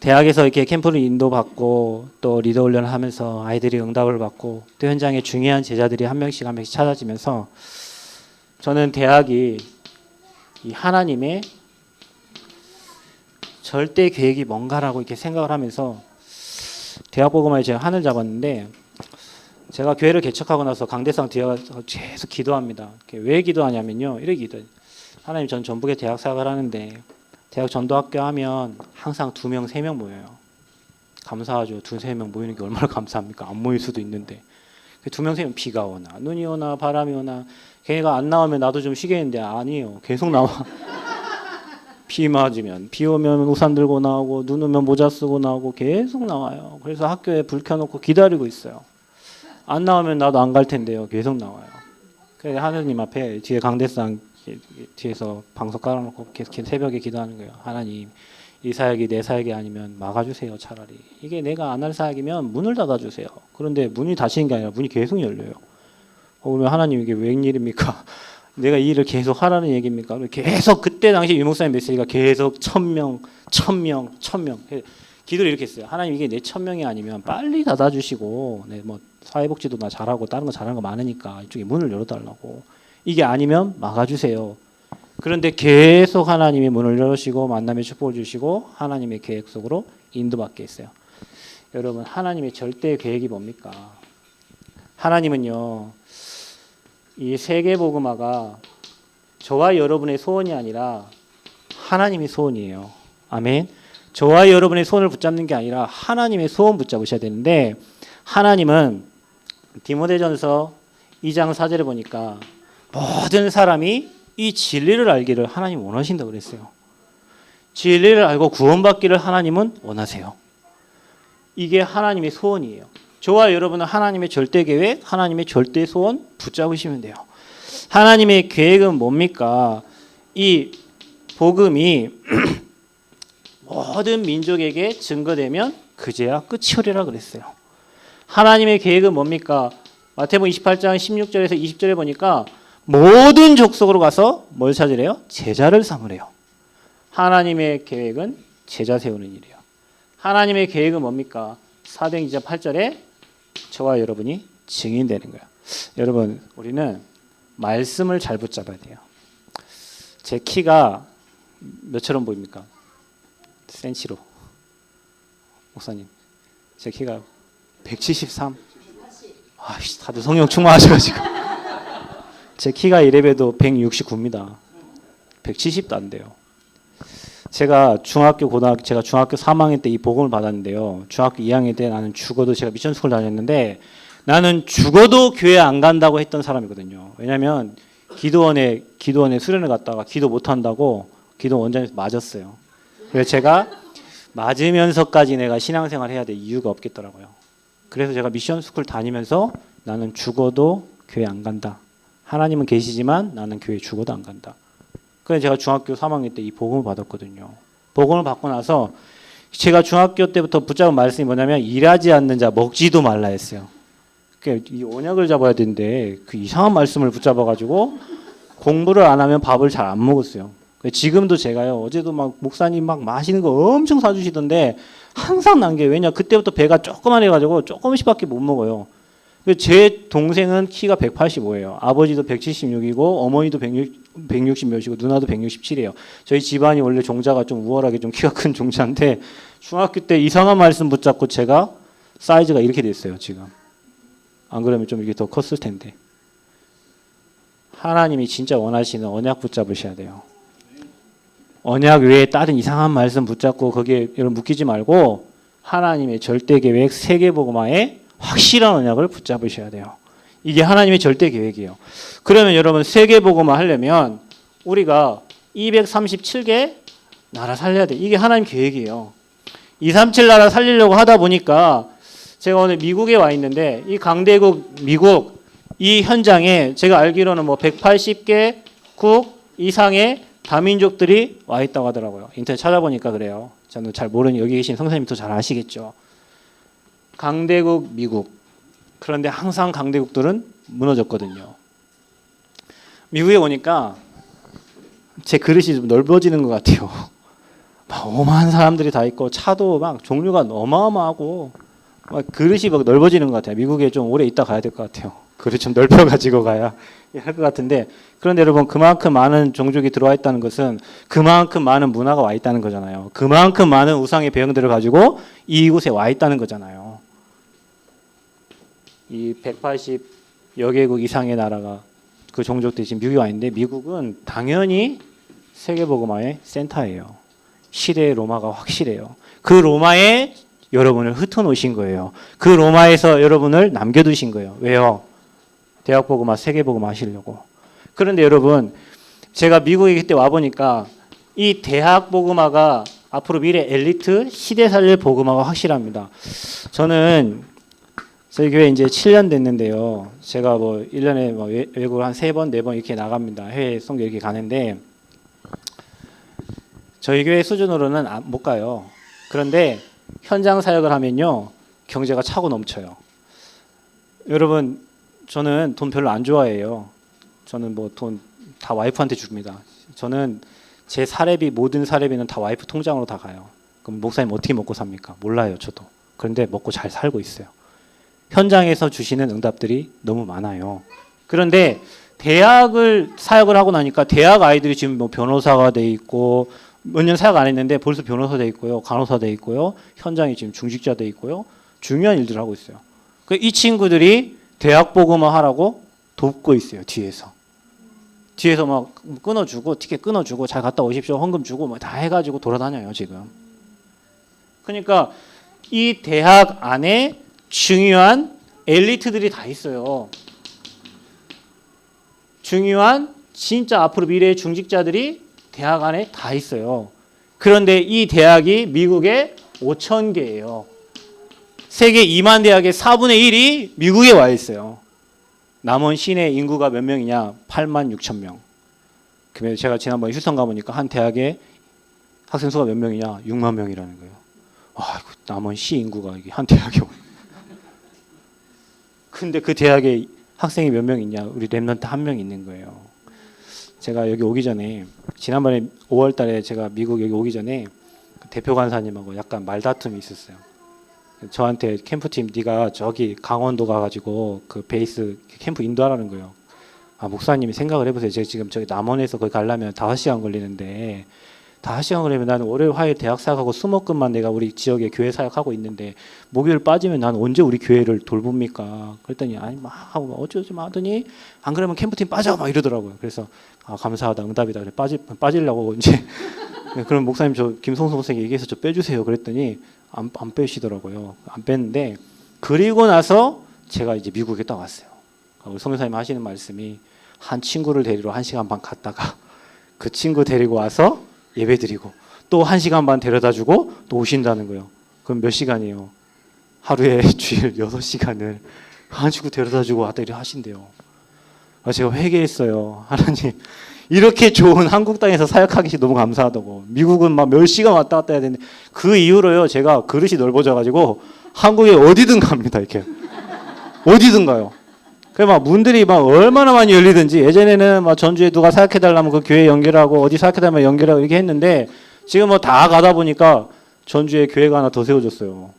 대학에서 이렇게 캠프를 인도받고 또 리더 훈련을 하면서 아이들이 응답을 받고 또 현장에 중요한 제자들이 한 명씩 찾아지면서 저는 대학이 이 하나님의 절대 계획이 뭔가라고 이렇게 생각을 하면서 대학 복음화에 제가 한을 잡았는데, 제가 교회를 개척하고 나서 강대상 뒤에 가서 계속 기도합니다. 왜 기도하냐면요, 이렇게 기도해요. 하나님, 전 전북에 대학 사역을 하는데 대학 전도학교 하면 항상 2명, 3명 모여요. 감사하죠. 2, 3명 모이는 게 얼마나 감사합니까? 안 모일 수도 있는데. 2명, 3명 비가 오나 눈이 오나 바람이 오나 걔가 안 나오면 나도 좀 쉬겠는데 아니에요. 계속 나와. 비 맞으면, 비 오면 우산 들고 나오고 눈 오면 모자 쓰고 나오고 계속 나와요. 그래서 학교에 불 켜놓고 기다리고 있어요. 안 나오면 나도 안 갈 텐데요. 계속 나와요. 그래서 하느님 앞에 뒤에 강대상 뒤에서 방석 깔아놓고 계속 새벽에 기도하는 거예요. 하나님, 이 사역이 내 사역이 아니면 막아주세요. 차라리 이게 내가 안 할 사역이면 문을 닫아주세요. 그런데 문이 닫히는 게 아니라 문이 계속 열려요. 그러면 하나님, 이게 웬일입니까? 내가 이 일을 계속 하라는 얘기입니까? 계속 그때 당시 유목사님 메시지가 계속 1000명 기도를 이렇게 했어요. 하나님, 이게 내 1000명이 아니면 빨리 닫아주시고, 네, 뭐 사회복지도 나 잘하고 다른 거 잘하는 거 많으니까 이쪽에 문을 열어달라고. 이게 아니면 막아주세요. 그런데 계속 하나님이 문을 열으시고 만남의 축복을 주시고 하나님의 계획 속으로 인도받게 했어요. 여러분, 하나님의 절대 계획이 뭡니까? 하나님은요, 이 세계복음화가 저와 여러분의 소원이 아니라 하나님의 소원이에요. 아멘. 저와 여러분의 소원을 붙잡는 게 아니라 하나님의 소원 붙잡으셔야 되는데, 하나님은 디모데전서 2장 4절에 보니까 모든 사람이 이 진리를 알기를 하나님 원하신다고 그랬어요. 진리를 알고 구원받기를 하나님은 원하세요. 이게 하나님의 소원이에요. 저와 여러분은 하나님의 절대 계획, 하나님의 절대 소원 붙잡으시면 돼요. 하나님의 계획은 뭡니까? 이 복음이 모든 민족에게 증거되면 그제야 끝이 오리라 그랬어요. 하나님의 계획은 뭡니까? 마태복음 28장 16절에서 20절에 보니까 모든 족속으로 가서 뭘 찾으래요? 제자를 삼으래요. 하나님의 계획은 제자 세우는 일이에요. 하나님의 계획은 뭡니까? 사도행전 8절에 저와 여러분이 증인되는 거예요. 여러분, 우리는 말씀을 잘 붙잡아야 돼요. 제 키가 몇처럼 보입니까? 센치로. 목사님, 제 키가 173. 다들 성령 충만하셔가지고. 제 키가 이래봬도 169입니다. 170도 안 돼요. 제가 중학교 3학년 때 이 복음을 받았는데요. 중학교 2학년 때 나는 죽어도 제가 미션스쿨 다녔는데 나는 죽어도 교회 안 간다고 했던 사람이거든요. 왜냐하면 기도원에 수련을 갔다가 기도 못 한다고 기도 원장에서 맞았어요. 그래서 제가 맞으면서까지 내가 신앙생활 해야 될 이유가 없겠더라고요. 그래서 제가 미션 스쿨 다니면서 나는 죽어도 교회 안 간다. 하나님은 계시지만 나는 교회 죽어도 안 간다. 그래서 제가 중학교 3학년 때 이 복음을 받았거든요. 복음을 받고 나서 제가 중학교 때부터 붙잡은 말씀이 뭐냐면 일하지 않는 자 먹지도 말라 했어요. 그러니까 이 언약을 잡아야 되는데 그 이상한 말씀을 붙잡아가지고 공부를 안 하면 밥을 잘 안 먹었어요. 지금도 제가요, 어제도 막 목사님 막 마시는 거 엄청 사주시던데 항상 남겨요. 왜냐, 그때부터 배가 조그만해가지고 조금씩밖에 못 먹어요. 제 동생은 키가 185예요. 아버지도 176이고 어머니도 160 몇이고 누나도 167이에요. 저희 집안이 원래 종자가 좀 우월하게 좀 키가 큰 종자인데 중학교 때 이상한 말씀 붙잡고 제가 사이즈가 이렇게 됐어요, 지금. 안 그러면 좀 이게 더 컸을 텐데. 하나님이 진짜 원하시는 언약 붙잡으셔야 돼요. 언약 외에 다른 이상한 말씀 붙잡고 거기에 여러분 묶이지 말고 하나님의 절대 계획 세계복음화에 확실한 언약을 붙잡으셔야 돼요. 이게 하나님의 절대 계획이에요. 그러면 여러분 세계복음화 하려면 우리가 237개 나라 살려야 돼. 이게 하나님 계획이에요. 237 나라 살리려고 하다 보니까 제가 오늘 미국에 와 있는데 이 강대국 미국 이 현장에 제가 알기로는 뭐 180개 국 이상의 다민족들이 와 있다고 하더라고요. 인터넷 찾아보니까 그래요. 저는 잘 모르니 여기 계신 성사님도 잘 아시겠죠. 강대국 미국. 그런데 항상 강대국들은 무너졌거든요. 미국에 오니까 제 그릇이 좀 넓어지는 것 같아요. 막 어마한 사람들이 다 있고 차도 막 종류가 어마어마하고 막 그릇이 막 넓어지는 것 같아요. 미국에 좀 오래 있다 가야 될 것 같아요. 그릇 좀 넓혀가지고 가야 할 것 같은데, 그런데 여러분 그만큼 많은 종족이 들어와 있다는 것은 그만큼 많은 문화가 와 있다는 거잖아요. 그만큼 많은 우상의 배경들을 가지고 이곳에 와 있다는 거잖아요. 이 180여 개국 이상의 나라가 그 종족들이 지금 미국에 와 있는데 미국은 당연히 세계복음화의 센터예요. 시대의 로마가 확실해요. 그 로마에 여러분을 흩어놓으신 거예요. 그 로마에서 여러분을 남겨두신 거예요. 왜요? 대학복음화, 세계복음화 하시려고. 그런데 여러분, 제가 미국에 그때 와보니까 이 대학복음화가 앞으로 미래 엘리트 시대 살릴 복음화가 확실합니다. 저는 저희 교회 이제 7년 됐는데요. 제가 뭐 1년에 뭐 외국을 한 3번, 4번 이렇게 나갑니다. 해외 선교 이렇게 가는데 저희 교회 수준으로는 못 가요. 그런데 현장 사역을 하면요, 경제가 차고 넘쳐요. 여러분, 저는 돈 별로 안 좋아해요. 저는 뭐 돈 다 와이프한테 줍니다. 저는 제 사례비, 모든 사례비는 다 와이프 통장으로 다 가요. 그럼 목사님 어떻게 먹고 삽니까? 몰라요, 저도. 그런데 먹고 잘 살고 있어요. 현장에서 주시는 응답들이 너무 많아요. 그런데 대학을 사역을 하고 나니까 대학 아이들이 지금 뭐 변호사가 돼 있고, 몇 년 사역 안 했는데 벌써 변호사 돼 있고요, 간호사 돼 있고요, 현장에 지금 중직자 돼 있고요, 중요한 일들을 하고 있어요. 이 친구들이 대학 복음화 하라고 돕고 있어요. 뒤에서 막 끊어주고, 티켓 끊어주고, 잘 갔다 오십시오, 헌금 주고 뭐 다 해가지고 돌아다녀요 지금. 그러니까 이 대학 안에 중요한 엘리트들이 다 있어요. 중요한 진짜 앞으로 미래의 중직자들이 대학 안에 다 있어요. 그런데 이 대학이 미국에 5,000개예요. 세계 2만 대학의 4분의 1이 미국에 와 있어요. 남원 시내 인구가 몇 명이냐? 86,000명. 그러면 제가 지난번에 휴스턴 가보니까 한 대학에 학생 수가 몇 명이냐? 6만 명이라는 거예요. 아이고, 남원 시 인구가 이게 한 대학에 와. 근데 그 대학에 학생이 몇 명 있냐? 우리 랩런트 1명 있는 거예요. 제가 여기 오기 전에, 지난번에 5월 달에 제가 미국 여기 오기 전에 대표 간사님하고 약간 말다툼이 있었어요. 저한테 캠프팀 네가 저기 강원도 가가지고 그 베이스 캠프 인도하라는 거예요. 아, 목사님이 생각을 해보세요. 제가 지금 저기 남원에서 거기 가려면 5시간 걸리는데 5시간 걸리면 나는 월요일 화요일 대학 사역하고 수목금만 내가 우리 지역에 교회 사역하고 있는데 목요일 빠지면 난 언제 우리 교회를 돌봅니까? 그랬더니 아니 막 하고 막 어쩌지 마 하더니 안 그러면 캠프팀 빠져 막 이러더라고요. 그래서 아, 감사하다, 응답이다. 그래 빠지려고 이제 그럼 목사님 저 김성수 목사님 얘기해서 저 빼주세요. 그랬더니 안 빼시더라고요. 안 뺐는데, 그리고 나서 제가 이제 미국에 딱 왔어요. 우리 성교사님 하시는 말씀이 한 친구를 데리러 1시간 반 갔다가 그 친구 데리고 와서 예배 드리고 또 1시간 반 데려다 주고 또 오신다는 거예요. 그럼 몇 시간이에요? 하루에 주일 6시간을 한 친구 데려다 주고 왔다 이렇게 하신대요. 제가 회개했어요. 하나님, 이렇게 좋은 한국 땅에서 사역하기 너무 감사하다고. 미국은 막 몇 시간 왔다 갔다 해야 되는데 그 이후로요 제가 그릇이 넓어져가지고 한국에 어디든 갑니다. 이렇게 어디든 가요. 그래 막 문들이 막 얼마나 많이 열리든지, 예전에는 막 전주에 누가 사역해 달라면 그 교회 연결하고 어디 사역해 달라면 연결하고 이렇게 했는데 지금 뭐 다 가다 보니까 전주에 교회가 하나 더 세워졌어요.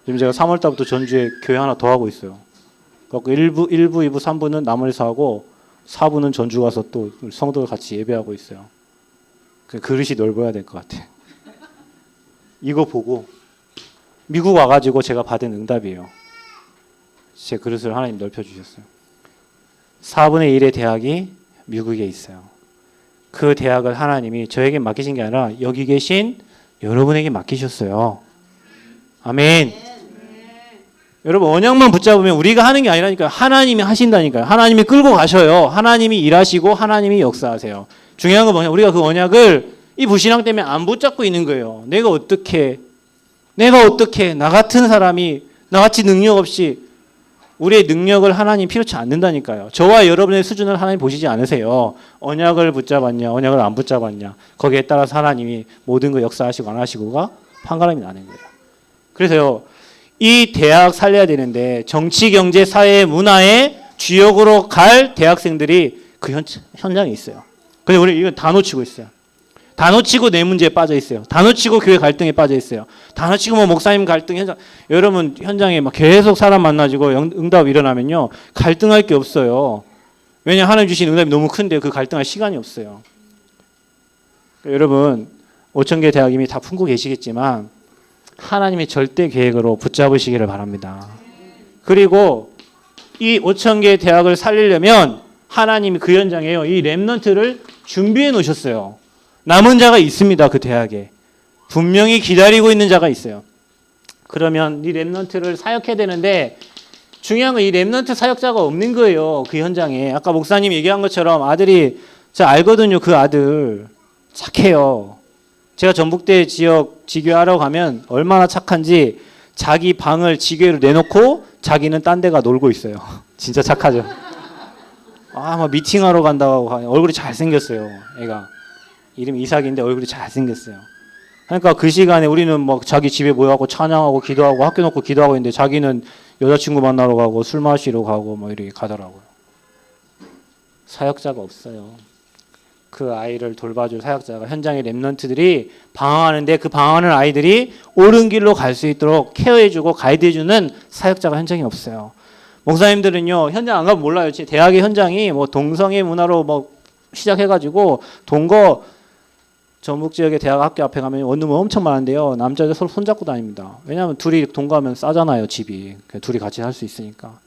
지금 제가 3월 달부터 전주에 교회 하나 더 하고 있어요. 그래서 1부, 2부, 3부는 남원에서 하고 4부는 전주 가서 또 성도들 같이 예배하고 있어요. 그 그릇이 넓어야 될 것 같아. 이거 보고 미국 와가지고 제가 받은 응답이에요. 제 그릇을 하나님 넓혀주셨어요. 4분의 1의 대학이 미국에 있어요. 그 대학을 하나님이 저에게 맡기신 게 아니라 여기 계신 여러분에게 맡기셨어요. 아멘. 여러분 언약만 붙잡으면 우리가 하는 게 아니라니까요. 하나님이 하신다니까요. 하나님이 끌고 가셔요. 하나님이 일하시고 하나님이 역사하세요. 중요한 건 뭐냐? 우리가 그 언약을 이 불신앙 때문에 안 붙잡고 있는 거예요. 내가 어떻게 나 같은 사람이 나같이 능력 없이, 우리의 능력을 하나님 필요치 않는다니까요. 저와 여러분의 수준을 하나님 보시지 않으세요. 언약을 붙잡았냐 언약을 안 붙잡았냐 거기에 따라서 하나님이 모든 거 역사하시고 안 하시고가 판가름이 나는 거예요. 그래서요 이 대학 살려야 되는데 정치, 경제, 사회, 문화의 주역으로 갈 대학생들이 그 현장에 있어요. 근데 우리 이거 다 놓치고 있어요. 다 놓치고 내 문제에 빠져 있어요. 다 놓치고 교회 갈등에 빠져 있어요. 다 놓치고 뭐 목사님 갈등 현장. 여러분 현장에 막 계속 사람 만나지고 응답 일어나면요 갈등할 게 없어요. 왜냐 하나님 주신 응답이 너무 큰데 그 갈등할 시간이 없어요. 그러니까 여러분 5,000개 대학 이미 다 품고 계시겠지만 하나님의 절대 계획으로 붙잡으시기를 바랍니다. 그리고 이 5,000개 대학을 살리려면 하나님이 그 현장에요 이 렘넌트를 준비해 놓으셨어요. 남은 자가 있습니다. 그 대학에 분명히 기다리고 있는 자가 있어요. 그러면 이 렘넌트를 사역해야 되는데 중요한 건 이 렘넌트 사역자가 없는 거예요. 그 현장에. 아까 목사님 얘기한 것처럼 아들이, 제가 알거든요. 그 아들 착해요. 제가 전북대 지역 지교하러 가면 얼마나 착한지 자기 방을 지교회로 내놓고 자기는 딴 데가 놀고 있어요. 진짜 착하죠. 막 미팅하러 간다고 얼굴이 잘생겼어요. 애가. 이름이 이삭인데 얼굴이 잘생겼어요. 그러니까 그 시간에 우리는 막 자기 집에 모여갖고 찬양하고 기도하고 학교 놓고 기도하고 있는데 자기는 여자친구 만나러 가고 술 마시러 가고 뭐 이렇게 가더라고요. 사역자가 없어요. 그 아이를 돌봐줄 사역자가, 현장의 렘넌트들이 방황하는데 그 방황하는 아이들이 옳은 길로 갈 수 있도록 케어해주고 가이드해주는 사역자가 현장에 없어요. 목사님들은요 현장 안 가면 몰라요. 대학의 현장이 뭐 동성애 문화로 뭐 시작해가지고 동거 전북 지역의 대학 학교 앞에 가면 원룸 엄청 많은데요. 남자들 서로 손잡고 다닙니다. 왜냐하면 둘이 동거하면 싸잖아요. 집이. 둘이 같이 살 수 있으니까.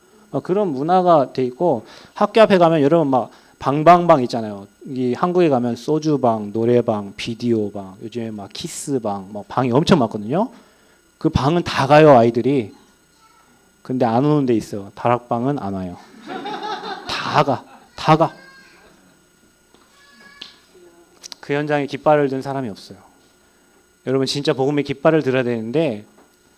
그런 문화가 돼 있고 학교 앞에 가면 여러분 막 방방방 있잖아요. 이 한국에 가면 소주방, 노래방, 비디오방, 요즘에 막 키스방, 막 방이 엄청 많거든요. 그 방은 다 가요 아이들이. 근데 안 오는 데 있어요. 다락방은 안 와요. 다 가. 그 현장에 깃발을 든 사람이 없어요. 여러분 진짜 복음의 깃발을 들어야 되는데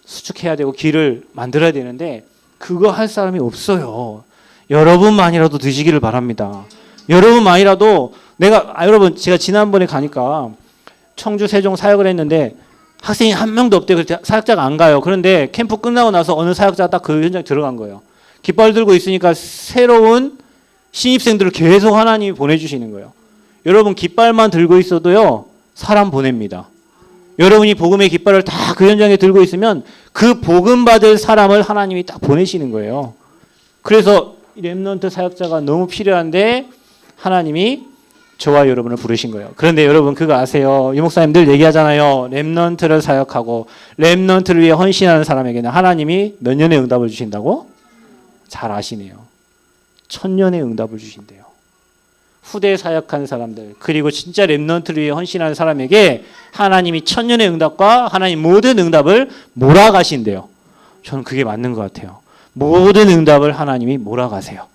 수축해야 되고 길을 만들어야 되는데 그거 할 사람이 없어요. 여러분만이라도 드시기를 바랍니다. 여러분만이라도 여러분 제가 지난번에 가니까 청주 세종 사역을 했는데 학생이 한 명도 없대요. 그래서 사역자가 안 가요. 그런데 캠프 끝나고 나서 어느 사역자가 딱 그 현장에 들어간 거예요. 깃발 들고 있으니까 새로운 신입생들을 계속 하나님이 보내주시는 거예요. 여러분 깃발만 들고 있어도요 사람 보냅니다. 여러분이 복음의 깃발을 다 그 현장에 들고 있으면 그 복음 받을 사람을 하나님이 딱 보내시는 거예요. 그래서 렘넌트 사역자가 너무 필요한데 하나님이 저와 여러분을 부르신 거예요. 그런데 여러분 그거 아세요? 이 목사님 늘 얘기하잖아요. 렘넌트를 사역하고 렘넌트를 위해 헌신하는 사람에게는 하나님이 몇 년의 응답을 주신다고? 잘 아시네요. 1000년의 응답을 주신대요. 후대 사역하는 사람들 그리고 진짜 렘넌트를 위해 헌신하는 사람에게 하나님이 1000년의 응답과 하나님 모든 응답을 몰아가신대요. 저는 그게 맞는 것 같아요. 모든 응답을 하나님이 몰아가세요.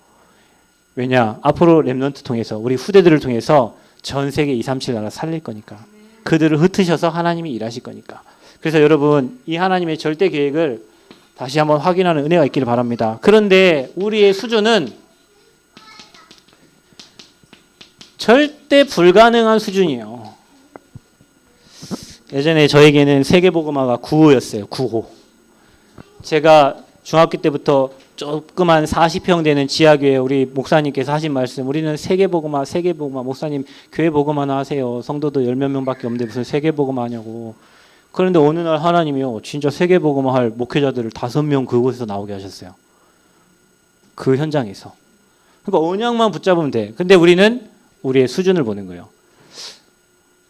왜냐? 앞으로 렘넌트 통해서 우리 후대들을 통해서 전 세계 237 나라 살릴 거니까. 그들을 흩으셔서 하나님이 일하실 거니까. 그래서 여러분 이 하나님의 절대 계획을 다시 한번 확인하는 은혜가 있기를 바랍니다. 그런데 우리의 수준은 절대 불가능한 수준이에요. 예전에 저에게는 세계복음화가 9호였어요. 9호. 제가 중학교 때부터 조그만 40평 되는 지하교회 우리 목사님께서 하신 말씀, 우리는 세계복음화 목사님 교회 복음화나 하세요. 성도도 10몇 명밖에 없는데 무슨 세계복음화 하냐고. 그런데 어느 날 하나님이요 진짜 세계복음화 할 목회자들을 5명 그곳에서 나오게 하셨어요. 그 현장에서. 그러니까 언약만 붙잡으면 돼. 근데 우리는 우리의 수준을 보는 거예요.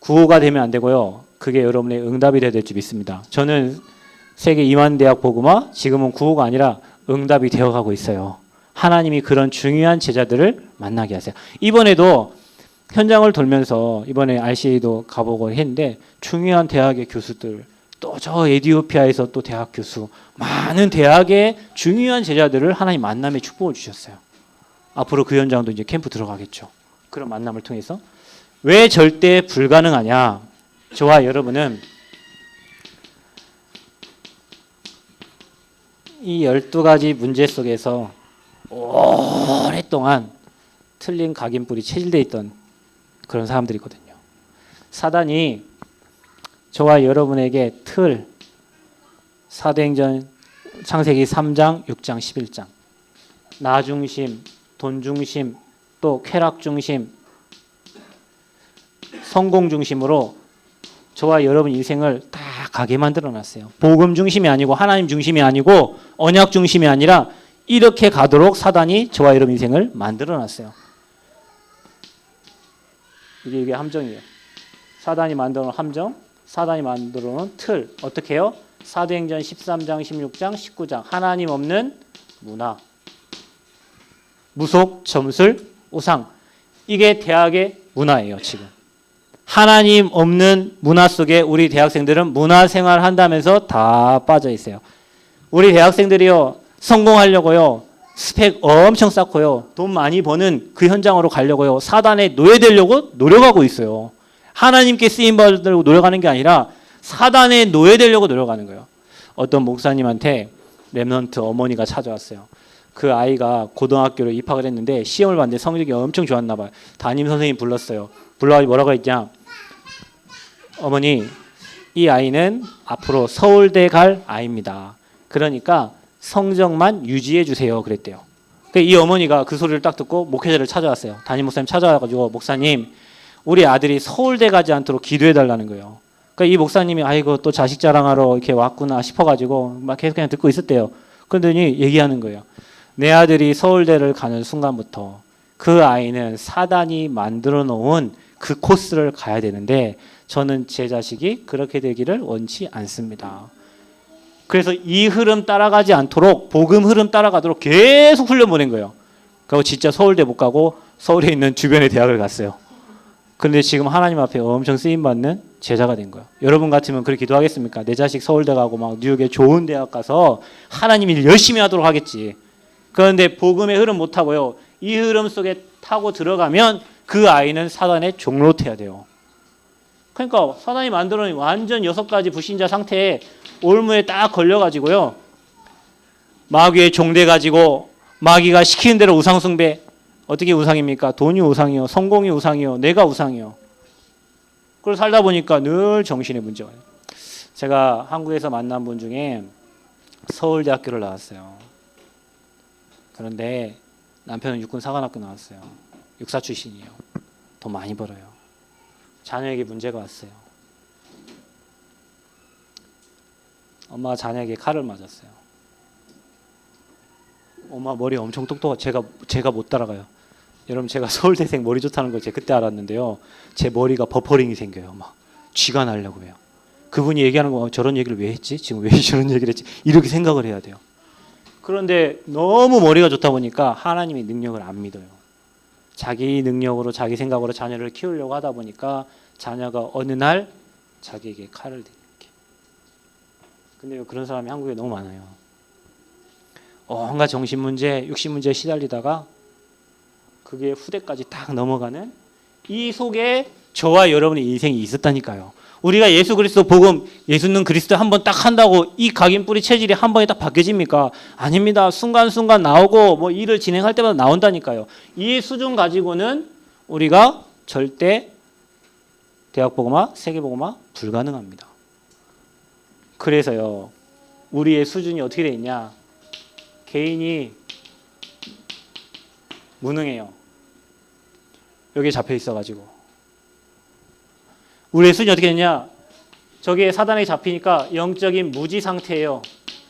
9호가 되면 안 되고요. 그게 여러분의 응답이 돼야 될 줄 믿습니다. 저는 세계 2만 대학 복음화 지금은 9호가 아니라 응답이 되어가고 있어요. 하나님이 그런 중요한 제자들을 만나게 하세요. 이번에도 현장을 돌면서 이번에 RCA도 가보고 했는데 중요한 대학의 교수들 또 저 에티오피아에서 또 대학 교수 많은 대학의 중요한 제자들을 하나님 만남의 축복을 주셨어요. 앞으로 그 현장도 이제 캠프 들어가겠죠. 그런 만남을 통해서 왜 절대 불가능하냐? 저와 여러분은 이 12가지 문제 속에서 오랫동안 틀린 각인뿔이 체질되어 있던 그런 사람들이거든요. 사단이 저와 여러분에게 사도행전 창세기 3장, 6장, 11장 나 중심, 돈 중심, 또 쾌락 중심, 성공 중심으로 저와 여러분 인생을 다 가게 만들어놨어요. 복음 중심이 아니고 하나님 중심이 아니고 언약 중심이 아니라 이렇게 가도록 사단이 저와 여러분 인생을 만들어놨어요. 이게 함정이에요. 사단이 만들어놓은 함정, 사단이 만들어놓은 틀. 어떻게 해요? 사도행전 13장, 16장, 19장 하나님 없는 문화, 무속, 점술, 우상. 이게 대학의 문화예요. 지금 하나님 없는 문화 속에 우리 대학생들은 문화생활 한다면서 다 빠져 있어요. 우리 대학생들이요 성공하려고요 스펙 엄청 쌓고요 돈 많이 버는 그 현장으로 가려고요 사단에 노예되려고 노력하고 있어요. 하나님께 쓰임 받으려고 노력하는 게 아니라 사단에 노예되려고 노력하는 거예요. 어떤 목사님한테 렘넌트 어머니가 찾아왔어요. 그 아이가 고등학교를 입학을 했는데 시험을 봤는데 성적이 엄청 좋았나 봐요. 담임 선생님이 불렀어요. 불러가지고 뭐라고 했냐? 어머니, 이 아이는 앞으로 서울대 갈 아이입니다. 그러니까 성적만 유지해 주세요. 그랬대요. 이 어머니가 그 소리를 딱 듣고 목회자를 찾아왔어요. 담임 목사님 찾아와가지고 목사님, 우리 아들이 서울대 가지 않도록 기도해 달라는 거예요. 그러니까 이 목사님이 아이고 또 자식 자랑하러 이렇게 왔구나 싶어가지고 막 계속 그냥 듣고 있었대요. 그러더니 얘기하는 거예요. 내 아들이 서울대를 가는 순간부터 그 아이는 사단이 만들어 놓은 그 코스를 가야 되는데 저는 제 자식이 그렇게 되기를 원치 않습니다. 그래서 이 흐름 따라가지 않도록 복음 흐름 따라가도록 계속 훈련 보낸 거예요. 그리고 진짜 서울대 못 가고 서울에 있는 주변의 대학을 갔어요. 그런데 지금 하나님 앞에 엄청 쓰임받는 제자가 된 거예요. 여러분 같으면 그렇게 기도하겠습니까? 내 자식 서울대 가고 막 뉴욕에 좋은 대학 가서 하나님 일 열심히 하도록 하겠지. 그런데 복음의 흐름 못 타고요. 이 흐름 속에 타고 들어가면 그 아이는 사단의 종로 돼야 돼요. 그러니까 사단이 만들어낸 완전 6가지 불신자 상태에 올무에 딱 걸려가지고요. 마귀의 종돼 가지고 마귀가 시키는 대로 우상숭배. 어떻게 우상입니까? 돈이 우상이요. 성공이 우상이요. 내가 우상이요. 그걸 살다 보니까 늘 정신에 문제가 와요. 제가 한국에서 만난 분 중에 서울대학교를 나왔어요. 그런데 남편은 육군사관학교 나왔어요. 육사 출신이에요. 돈 많이 벌어요. 자녀에게 문제가 왔어요. 엄마가 자녀에게 칼을 맞았어요. 엄마 머리 엄청 똑똑하고 제가 못 따라가요. 여러분 제가 서울대생 머리 좋다는 걸 제가 그때 알았는데요. 제 머리가 버퍼링이 생겨요. 막 쥐가 나려고 해요. 그분이 얘기하는 거 저런 얘기를 왜 했지? 지금 왜 저런 얘기를 했지? 이렇게 생각을 해야 돼요. 그런데 너무 머리가 좋다 보니까 하나님의 능력을 안 믿어요. 자기 능력으로 자기 생각으로 자녀를 키우려고 하다 보니까 자녀가 어느 날 자기에게 칼을 들게. 근데 그런 사람이 한국에 너무 많아요. 온갖 정신 문제, 육신 문제에 시달리다가 그게 후대까지 딱 넘어가는 이 속에 저와 여러분의 인생이 있었다니까요. 우리가 예수 그리스도 복음, 예수는 그리스도 한번 딱 한다고 이 각인뿌리 체질이 한 번에 딱 바뀌어집니까? 아닙니다. 순간순간 나오고 뭐 일을 진행할 때마다 나온다니까요. 이 수준 가지고는 우리가 절대 대학복음화, 세계복음화 불가능합니다. 그래서요, 우리의 수준이 어떻게 되어 있냐? 개인이 무능해요. 여기에 잡혀 있어가지고. 우리의 수준이 어떻게 되냐? 저기에 사단에 잡히니까 영적인 무지 상태예요.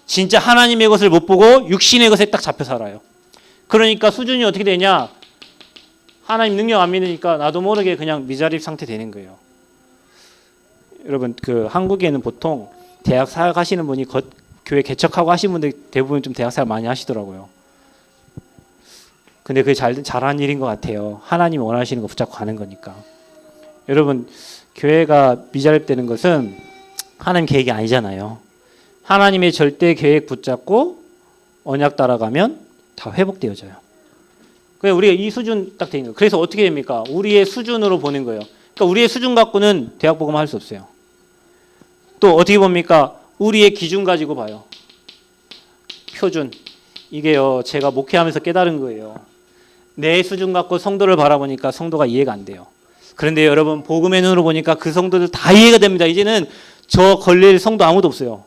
진짜 하나님의 것을 못 보고 육신의 것에 딱 잡혀 살아요. 그러니까 수준이 어떻게 되냐? 하나님 능력 안 믿으니까 나도 모르게 그냥 미자립 상태 되는 거예요. 여러분, 그 한국에는 보통 대학 사역하시는 분이 교회 개척하고 하시는 분들 대부분 좀 대학 사역 많이 하시더라고요. 근데 그게 잘한 일인 것 같아요. 하나님이 원하시는 거 붙잡고 가는 거니까. 여러분, 교회가 미자립되는 것은 하나님 계획이 아니잖아요. 하나님의 절대 계획 붙잡고 언약 따라가면 다 회복되어져요. 그래서 우리가 이 수준 딱 되는 거예요. 그래서 어떻게 됩니까? 우리의 수준으로 보는 거예요. 그러니까 우리의 수준 갖고는 대학복음 할 수 없어요. 또 어떻게 봅니까? 우리의 기준 가지고 봐요. 표준. 이게요, 제가 목회하면서 깨달은 거예요. 내 수준 갖고 성도를 바라보니까 성도가 이해가 안 돼요. 그런데 여러분, 복음의 눈으로 보니까 그 성도들 다 이해가 됩니다. 이제는 저 걸릴 성도 아무도 없어요.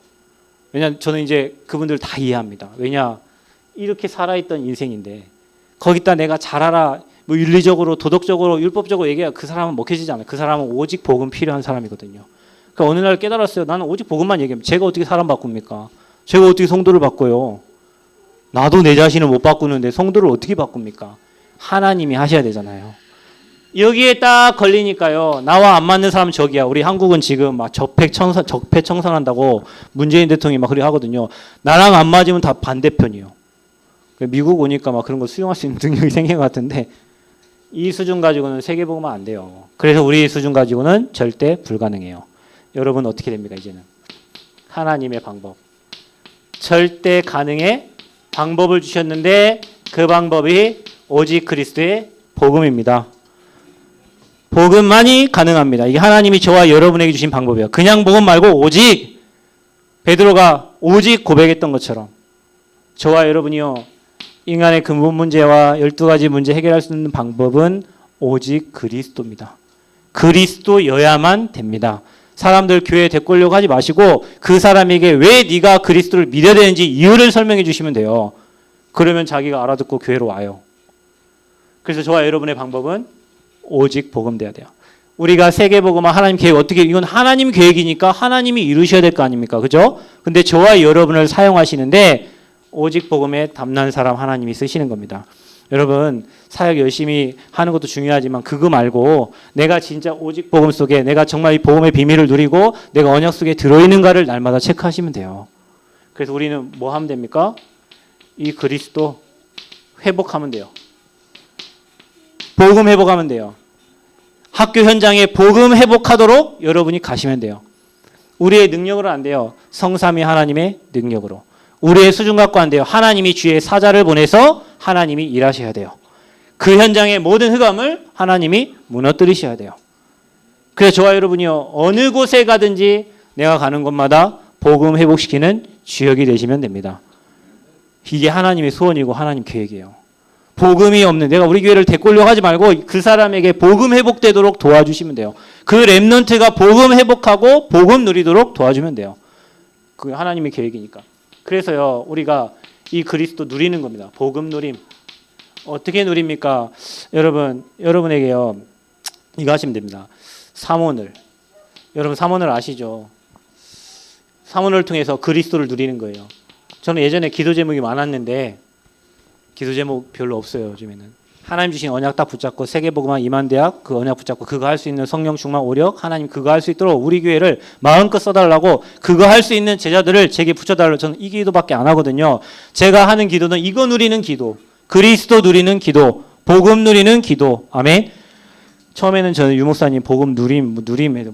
왜냐, 저는 이제 그분들 다 이해합니다. 왜냐, 이렇게 살아있던 인생인데 거기다 내가 잘하라, 뭐 윤리적으로, 도덕적으로, 율법적으로 얘기해야 그 사람은 먹혀지지 않아요. 그 사람은 오직 복음 필요한 사람이거든요. 그러니까 어느 날 깨달았어요. 나는 오직 복음만 얘기합니다. 제가 어떻게 사람 바꿉니까? 제가 어떻게 성도를 바꿔요? 나도 내 자신을 못 바꾸는데 성도를 어떻게 바꿉니까? 하나님이 하셔야 되잖아요. 여기에 딱 걸리니까요. 나와 안 맞는 사람 저기야. 우리 한국은 지금 막 적폐 청산한다고 문재인 대통령이 막 그렇게 하거든요. 나랑 안 맞으면 다 반대편이요. 미국 오니까 막 그런 거 수용할 수 있는 능력이 생긴 것 같은데 이 수준 가지고는 세계복음은 안 돼요. 그래서 우리 수준 가지고는 절대 불가능해요. 여러분 어떻게 됩니까? 이제는 하나님의 방법, 절대 가능의 방법을 주셨는데 그 방법이 오직 그리스도의 복음입니다. 복음만이 가능합니다. 이게 하나님이 저와 여러분에게 주신 방법이에요. 그냥 복음 말고 오직, 베드로가 오직 고백했던 것처럼 저와 여러분이요, 인간의 근본 문제와 12가지 문제 해결할 수 있는 방법은 오직 그리스도입니다. 그리스도여야만 됩니다. 사람들 교회에 데리려고 하지 마시고 그 사람에게 왜 네가 그리스도를 믿어야 되는지 이유를 설명해 주시면 돼요. 그러면 자기가 알아듣고 교회로 와요. 그래서 저와 여러분의 방법은 오직 복음돼야 돼요. 우리가 세계복음화 하나님 계획 어떻게, 이건 하나님 계획이니까 하나님이 이루셔야 될 거 아닙니까? 그죠? 근데 저와 여러분을 사용하시는데 오직 복음에 담난 사람 하나님이 쓰시는 겁니다. 여러분, 사역 열심히 하는 것도 중요하지만 그거 말고 내가 진짜 오직 복음 속에 내가 정말 이 복음의 비밀을 누리고 내가 언약 속에 들어있는가를 날마다 체크하시면 돼요. 그래서 우리는 뭐 하면 됩니까? 이 그리스도 회복하면 돼요. 복음 회복하면 돼요. 학교 현장에 복음 회복하도록 여러분이 가시면 돼요. 우리의 능력으로 안 돼요. 성삼위 하나님의 능력으로. 우리의 수준 갖고 안 돼요. 하나님이 주의 사자를 보내서 하나님이 일하셔야 돼요. 그 현장의 모든 흑암을 하나님이 무너뜨리셔야 돼요. 그래서 저와 여러분이요, 어느 곳에 가든지 내가 가는 곳마다 복음 회복시키는 주역이 되시면 됩니다. 이게 하나님의 소원이고 하나님 계획이에요. 복음이 없는, 내가 우리 교회를 데리려고 하지 말고 그 사람에게 복음 회복되도록 도와주시면 돼요. 그 렘넌트가 복음 회복하고 복음 누리도록 도와주면 돼요. 그게 하나님의 계획이니까. 그래서요, 우리가 이 그리스도 누리는 겁니다. 복음 누림. 어떻게 누립니까? 여러분에게요, 이거 하시면 됩니다. 삼원을. 여러분 삼원을 아시죠? 삼원을 통해서 그리스도를 누리는 거예요. 저는 예전에 기도 제목이 많았는데 기도 제목 별로 없어요. 요즘에는 하나님 주신 언약 딱 붙잡고 세계복음화 임한대학 그 언약 붙잡고 그거 할 수 있는 성령 충만 오력 하나님 그거 할 수 있도록 우리 교회를 마음껏 써달라고 그거 할 수 있는 제자들을 제게 붙여달라고. 저는 이 기도밖에 안 하거든요. 제가 하는 기도는 이거 누리는 기도, 그리스도 누리는 기도, 복음 누리는 기도. 아멘. 처음에는 저는 유목사님 복음 누림,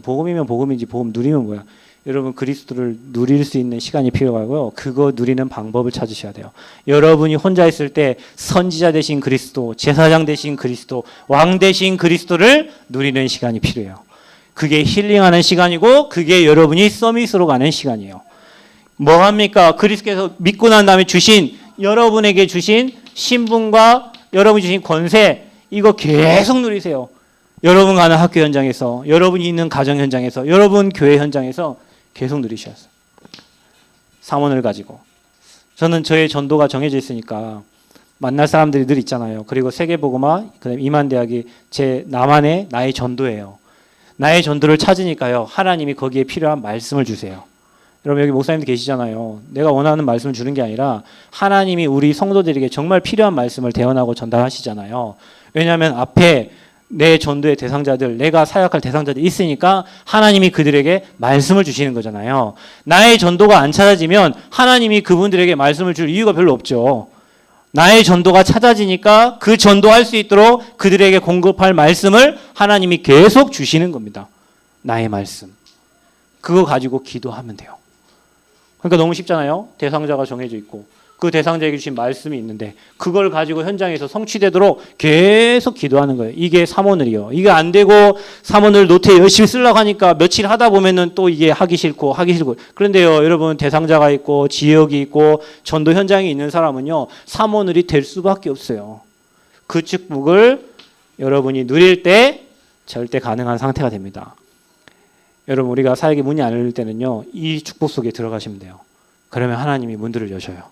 복음이면 복음이지 복음 누리면 뭐야. 여러분 그리스도를 누릴 수 있는 시간이 필요하고요. 그거 누리는 방법을 찾으셔야 돼요. 여러분이 혼자 있을 때 선지자 되신 그리스도, 제사장 되신 그리스도, 왕 되신 그리스도를 누리는 시간이 필요해요. 그게 힐링하는 시간이고 그게 여러분이 서밋으로 가는 시간이에요. 뭐합니까? 그리스도께서 믿고 난 다음에 주신 여러분에게 주신 신분과 여러분이 주신 권세 이거 계속 누리세요. 여러분 가는 학교 현장에서, 여러분이 있는 가정 현장에서, 여러분 교회 현장에서 계속 누리셔야 돼요. 사원을 가지고. 저는 저의 전도가 정해져 있으니까 만날 사람들이 늘 있잖아요. 그리고 세계복음화, 그다음에 이만대학이 나만의 나의 전도예요. 나의 전도를 찾으니까요. 하나님이 거기에 필요한 말씀을 주세요. 여러분 여기 목사님도 계시잖아요. 내가 원하는 말씀을 주는 게 아니라 하나님이 우리 성도들에게 정말 필요한 말씀을 대언하고 전달하시잖아요. 왜냐하면 앞에 내 전도의 대상자들, 내가 사역할 대상자들이 있으니까 하나님이 그들에게 말씀을 주시는 거잖아요. 나의 전도가 안 찾아지면 하나님이 그분들에게 말씀을 줄 이유가 별로 없죠. 나의 전도가 찾아지니까 그 전도할 수 있도록 그들에게 공급할 말씀을 하나님이 계속 주시는 겁니다. 나의 말씀. 그거 가지고 기도하면 돼요. 그러니까 너무 쉽잖아요. 대상자가 정해져 있고 그 대상자에게 주신 말씀이 있는데 그걸 가지고 현장에서 성취되도록 계속 기도하는 거예요. 이게 삼원을이요. 이게 안 되고 삼원을 노트에 열심히 쓰려고 하니까 며칠 하다 보면은 또 이게 하기 싫고. 그런데요, 여러분 대상자가 있고 지역이 있고 전도 현장에 있는 사람은요, 삼원을이 될 수밖에 없어요. 그 축복을 여러분이 누릴 때 절대 가능한 상태가 됩니다. 여러분 우리가 사역의 문이 안 열릴 때는요, 이 축복 속에 들어가시면 돼요. 그러면 하나님이 문들을 여셔요.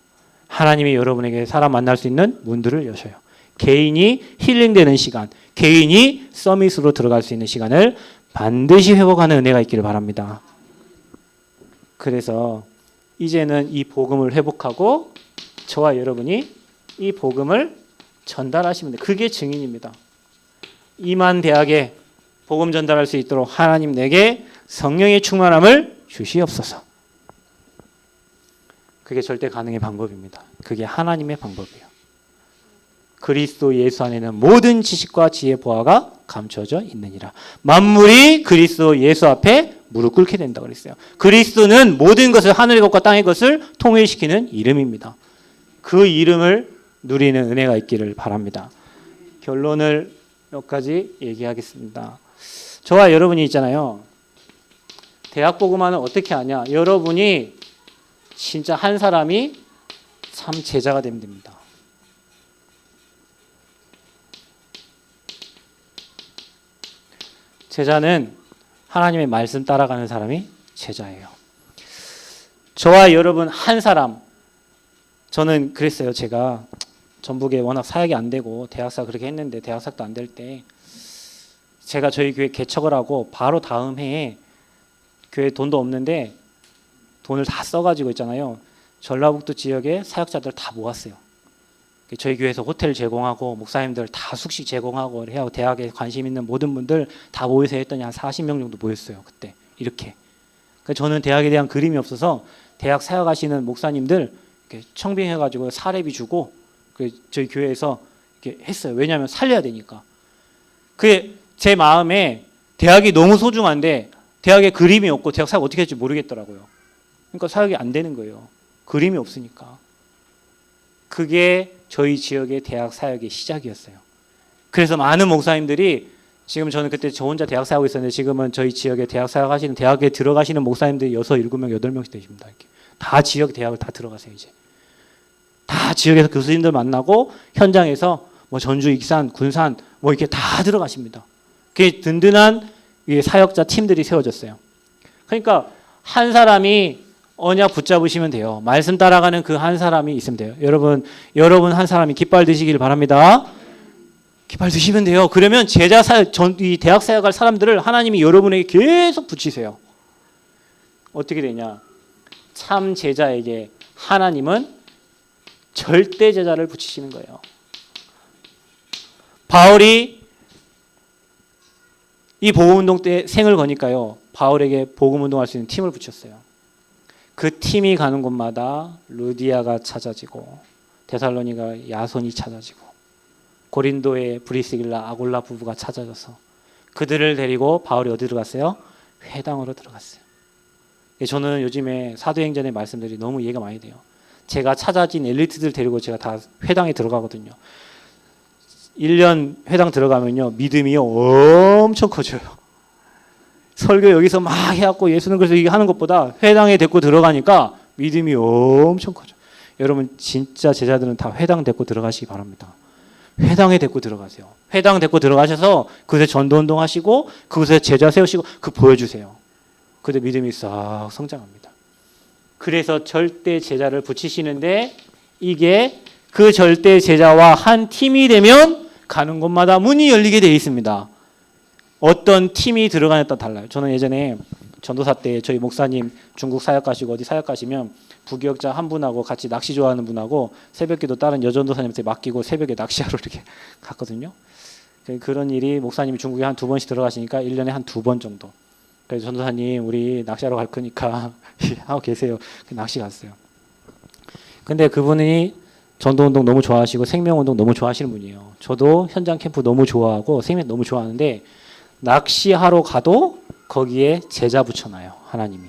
하나님이 여러분에게 사람 만날 수 있는 문들을 여셔요. 개인이 힐링되는 시간, 개인이 서밋으로 들어갈 수 있는 시간을 반드시 회복하는 은혜가 있기를 바랍니다. 그래서 이제는 이 복음을 회복하고 저와 여러분이 이 복음을 전달하시면 돼요. 그게 증인입니다. 이만 대학에 복음 전달할 수 있도록 하나님 내게 성령의 충만함을 주시옵소서. 그게 절대 가능의 방법입니다. 그게 하나님의 방법이에요. 그리스도 예수 안에는 모든 지식과 지혜 보화가 감춰져 있느니라. 만물이 그리스도 예수 앞에 무릎 꿇게 된다고 그랬어요. 그리스도는 모든 것을, 하늘의 것과 땅의 것을 통일시키는 이름입니다. 그 이름을 누리는 은혜가 있기를 바랍니다. 결론을 몇 가지 얘기하겠습니다. 저와 여러분이 있잖아요. 대학 복음화는 어떻게 하냐? 여러분이 진짜 한 사람이 참 제자가 되면 됩니다. 제자는 하나님의 말씀 따라가는 사람이 제자예요. 저와 여러분 한 사람, 저는 그랬어요. 제가 전북에 워낙 사역이 안 되고 대학사 그렇게 했는데 대학사도 안 될 때 제가 저희 교회 개척을 하고 바로 다음 해에 교회 돈도 없는데 돈을 다 써가지고 있잖아요. 전라북도 지역에 사역자들 다 모았어요. 저희 교회에서 호텔 제공하고 목사님들 다 숙식 제공하고 해야 대학에 관심 있는 모든 분들 다 모여서 했더니 한 40명 정도 모였어요. 그때 이렇게. 저는 대학에 대한 그림이 없어서 대학 사역하시는 목사님들 이렇게 청빙해가지고 사례비 주고 저희 교회에서 이렇게 했어요. 왜냐하면 살려야 되니까. 그게 제 마음에 대학이 너무 소중한데 대학에 그림이 없고 대학 사역 어떻게 할지 모르겠더라고요. 그러니까 사역이 안 되는 거예요. 그림이 없으니까. 그게 저희 지역의 대학 사역의 시작이었어요. 그래서 많은 목사님들이 지금 저는 그때 저 혼자 대학 사역하고 있었는데 지금은 저희 지역에 대학 사역하시는 대학에 들어가시는 목사님들이 6, 7명, 8명씩 되십니다. 이렇게. 다 지역 대학을 다 들어가세요. 이제. 다 지역에서 교수님들 만나고 현장에서 뭐 전주, 익산, 군산 뭐 이렇게 다 들어가십니다. 그게 든든한 사역자 팀들이 세워졌어요. 그러니까 한 사람이 언약 붙잡으시면 돼요. 말씀 따라가는 그 한 사람이 있으면 돼요. 여러분 한 사람이 깃발 드시길 바랍니다. 깃발 드시면 돼요. 그러면 제자 사역, 이 대학 사역할 사람들을 하나님이 여러분에게 계속 붙이세요. 어떻게 되냐? 참 제자에게 하나님은 절대 제자를 붙이시는 거예요. 바울이 이 복음운동 때 생을 거니까요. 바울에게 복음운동할 수 있는 팀을 붙였어요. 그 팀이 가는 곳마다 루디아가 찾아지고 데살로니가 야손이 찾아지고 고린도의 브리스길라 아골라 부부가 찾아져서 그들을 데리고 바울이 어디로 갔어요? 회당으로 들어갔어요. 저는 요즘에 사도행전의 말씀들이 너무 이해가 많이 돼요. 제가 찾아진 엘리트들 데리고 제가 다 회당에 들어가거든요. 1년 회당 들어가면요, 믿음이 엄청 커져요. 설교 여기서 막 해갖고 예수는 그래서 이게 하는 것보다 회당에 데리고 들어가니까 믿음이 엄청 커져. 여러분 진짜 제자들은 다 회당 데리고 들어가시기 바랍니다. 회당에 데리고 들어가세요. 회당 데리고 들어가셔서 그곳에 전도운동 하시고 그곳에 제자 세우시고 그 보여주세요. 그때 믿음이 싹 성장합니다. 그래서 절대 제자를 붙이시는데 이게 그 절대 제자와 한 팀이 되면 가는 곳마다 문이 열리게 되어 있습니다. 어떤 팀이 들어가냐에 따라 달라요. 저는 예전에 전도사 때 저희 목사님 중국 사역 가시고 어디 사역 가시면 부교역자 한 분하고 같이 낚시 좋아하는 분하고 새벽기도 다른 여전도사님한테 맡기고 새벽에 낚시하러 이렇게 갔거든요. 그런 일이 목사님이 중국에 한 2번씩 들어가시니까 1년에 한 2번 정도. 그래서 전도사님 우리 낚시하러 갈 거니까 하고 계세요. 낚시 갔어요. 근데 그분이 전도운동 너무 좋아하시고 생명운동 너무 좋아하시는 분이에요. 저도 현장 캠프 너무 좋아하고 생명 너무 좋아하는데 낚시하러 가도 거기에 제자 붙여놔요. 하나님이.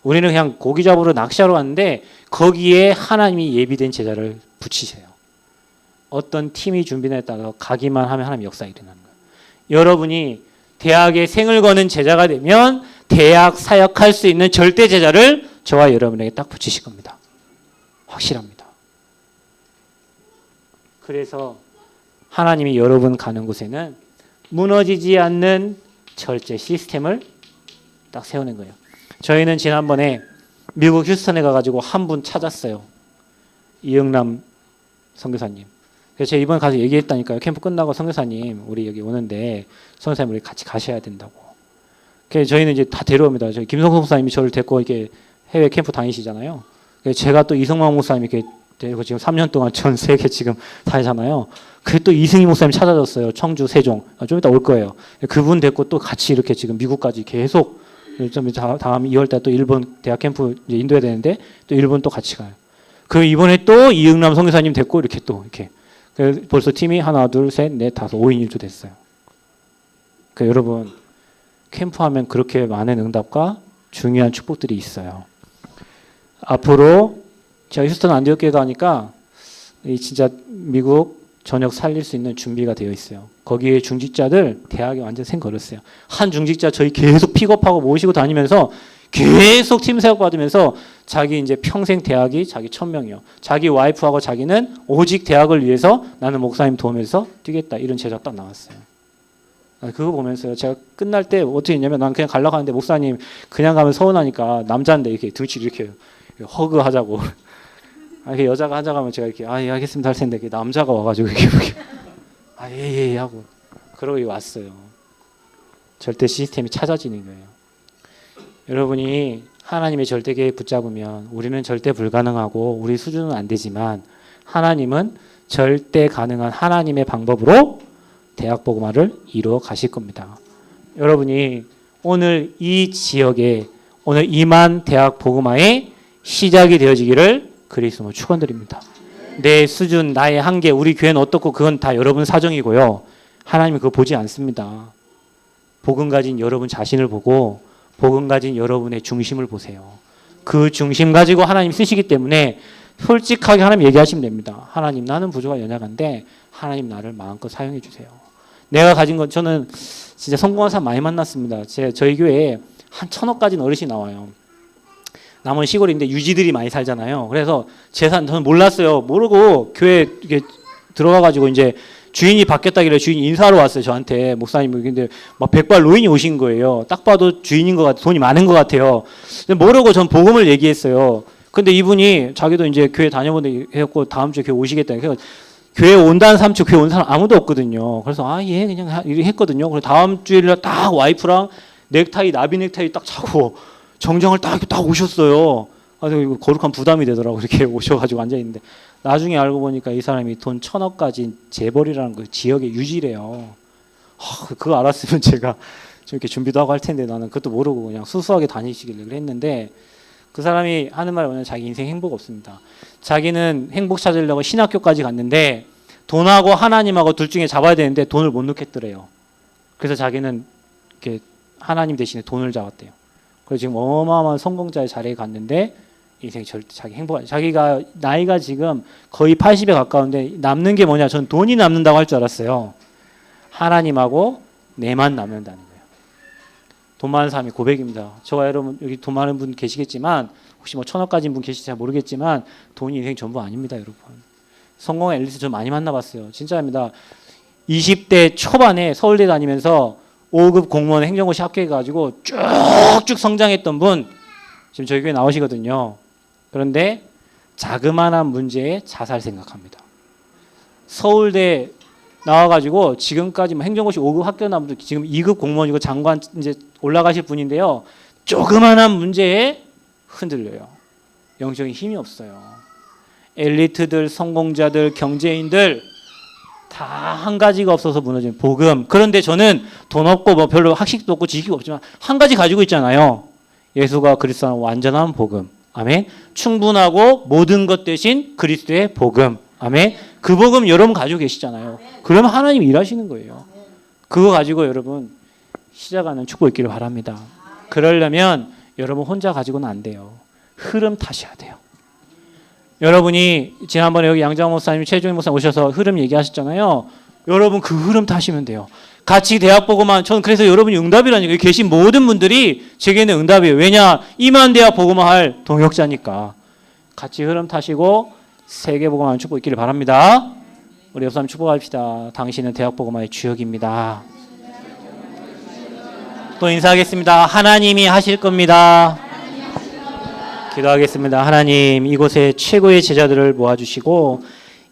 우리는 그냥 고기 잡으러 낚시하러 갔는데 거기에 하나님이 예비된 제자를 붙이세요. 어떤 팀이 준비에 따라서 가기만 하면 하나님 역사가 일어나는 거예요. 여러분이 대학에 생을 거는 제자가 되면 대학 사역할 수 있는 절대 제자를 저와 여러분에게 딱 붙이실 겁니다. 확실합니다. 그래서 하나님이 여러분 가는 곳에는 무너지지 않는 절제 시스템을 딱 세우는 거예요. 저희는 지난번에 미국 휴스턴에 가가지고 한 분 찾았어요. 이영남 선교사님. 그래서 제가 이번에 가서 얘기했다니까요. 캠프 끝나고 선교사님 우리 여기 오는데 선교사님 우리 같이 가셔야 된다고. 그래서 저희는 이제 다 데려옵니다. 저희 김성성 목사님이 저를 데리고 이렇게 해외 캠프 다니시잖아요. 그래서 제가 또 이성만 목사님 이렇게 데리고 지금 3년 동안 전 세계 지금 다니잖아요. 그래 또 이승희 목사님 찾아줬어요. 청주 세종. 좀 이따 올 거예요. 그분 데리고 또 같이 이렇게 지금 미국까지 계속 좀 다음 2월달 또 일본 대학 캠프 이제 인도해야 되는데 또 일본 또 같이 가요. 그 이번에 또 이응남 선교사님 데리고 이렇게 또 이렇게 벌써 팀이 하나 둘 셋 넷 다섯 5인 1조 됐어요. 그 여러분 캠프하면 그렇게 많은 응답과 중요한 축복들이 있어요. 앞으로 제가 휴스턴 안디옥 교회 가니까 진짜 미국 전역 살릴 수 있는 준비가 되어 있어요. 거기에 중직자들 대학에 완전 생 걸었어요. 한 중직자 저희 계속 픽업하고 모시고 다니면서 계속 팀 세워 받으면서 자기 이제 평생 대학이 자기 1000명이요. 자기 와이프하고 자기는 오직 대학을 위해서 나는 목사님 도우면서 뛰겠다. 이런 제자 딱 나왔어요. 그거 보면서 제가 끝날 때 어떻게 했냐면 난 그냥 가려고 하는데 목사님 그냥 가면 서운하니까 남자인데 이렇게 등치를 이렇게 허그하자고. 이렇게 여자가 하자고 하면 제가 이렇게 예, 알겠습니다 할 텐데 이렇게 남자가 와가지고 이렇게 예 하고 그러고 왔어요. 절대 시스템이 찾아지는 거예요. 여러분이 하나님의 절대 계획 붙잡으면 우리는 절대 불가능하고 우리 수준은 안 되지만 하나님은 절대 가능한 하나님의 방법으로 대학 복음화를 이루어 가실 겁니다. 여러분이 오늘 이 지역에 오늘 임한 대학 복음화의 시작이 되어지기를 그리스도로 축원드립니다. 내 수준, 나의 한계, 우리 교회는 어떻고 그건 다 여러분 사정이고요. 하나님은 그거 보지 않습니다. 복음 가진 여러분 자신을 보고 복음 가진 여러분의 중심을 보세요. 그 중심 가지고 하나님 쓰시기 때문에 솔직하게 하나님 얘기하시면 됩니다. 하나님 나는 부족하 연약한데 하나님 나를 마음껏 사용해 주세요. 내가 가진 건 저는 진짜 성공한 사람 많이 만났습니다. 저희 교회에 한 1000억까지는 어르신이 나와요. 남은 시골인데 유지들이 많이 살잖아요. 그래서 재산 저는 몰랐어요. 모르고 교회 이렇게 들어가가지고 이제 주인이 바뀌었다길래 주인이 인사하러 왔어요. 저한테 목사님 근데 막 백발 노인이 오신 거예요. 딱 봐도 주인인 것 같아. 돈이 많은 것 같아요. 근데 모르고 전 복음을 얘기했어요. 근데 이분이 자기도 이제 교회 다녀본데 해갖고 다음 주에 교회 오시겠다. 그래서 교회 온다는 사람 교회 온 사람 아무도 없거든요. 그래서 예 그냥 이렇게 했거든요. 그래서 다음 주일날 딱 와이프랑 넥타이 나비 넥타이 딱 차고 정장을 딱 오셨어요. 이거 거룩한 부담이 되더라고. 이렇게 오셔가지고 앉아있는데 나중에 알고 보니까 이 사람이 돈 1000억까지 재벌이라는 그 지역의 유지래요. 그거 알았으면 제가 좀 이렇게 준비도 하고 할 텐데 나는 그것도 모르고 그냥 수수하게 다니시길래 했는데 그 사람이 하는 말이 뭐냐면 자기 인생 행복 없습니다. 자기는 행복 찾으려고 신학교까지 갔는데 돈하고 하나님하고 둘 중에 잡아야 되는데 돈을 못 넣겠더래요. 그래서 자기는 이렇게 하나님 대신에 돈을 잡았대요. 그래서 지금 어마어마한 성공자의 자리에 갔는데 인생 절대 자기 행복한 자기가 나이가 지금 거의 80에 가까운데 남는 게 뭐냐? 전 돈이 남는다고 할 줄 알았어요. 하나님하고 내만 남는다는 거예요. 돈 많은 사람이 고백입니다. 저와 여러분 여기 돈 많은 분 계시겠지만 혹시 뭐 1,000억 가진 분 계실지 잘 모르겠지만 돈이 인생 전부 아닙니다, 여러분. 성공한 엘리트 저 많이 만나봤어요. 진짜입니다. 20대 초반에 서울대 다니면서 5급 공무원 행정고시 합격해가지고 쭉쭉 성장했던 분 지금 저희 교회 나오시거든요. 그런데 자그마한 문제에 자살 생각합니다. 서울대 나와가지고 지금까지 뭐 행정고시 5급 합격 나온 분 지금 2급 공무원이고 장관 이제 올라가실 분인데요. 조그마한 문제에 흔들려요. 영적인 힘이 없어요. 엘리트들, 성공자들, 경제인들 다 한 가지가 없어서 무너진 복음. 그런데 저는 돈 없고 뭐 별로 학식도 없고 지식이 없지만 한 가지 가지고 있잖아요. 예수가 그리스도는 완전한 복음. 아멘. 충분하고 모든 것 대신 그리스도의 복음. 아멘. 그 복음 여러분 가지고 계시잖아요. 그러면 하나님이 일하시는 거예요. 그거 가지고 여러분 시작하는 축복 있기를 바랍니다. 그러려면 여러분 혼자 가지고는 안 돼요. 흐름 타셔야 돼요. 여러분이 지난번에 여기 양장 목사님, 최종인 목사님 오셔서 흐름 얘기하셨잖아요. 여러분 그 흐름 타시면 돼요. 같이 대학 보고만 저는 그래서 여러분이 응답이라니까 여기 계신 모든 분들이 제게는 응답이에요. 왜냐? 이만 대학 보고만 할 동역자니까. 같이 흐름 타시고 세계 보고만 축복 있기를 바랍니다. 우리 옆사람 축복합시다. 당신은 대학 보고만의 주역입니다. 또 인사하겠습니다. 하나님이 하실 겁니다. 기도하겠습니다. 하나님 이곳에 최고의 제자들을 모아주시고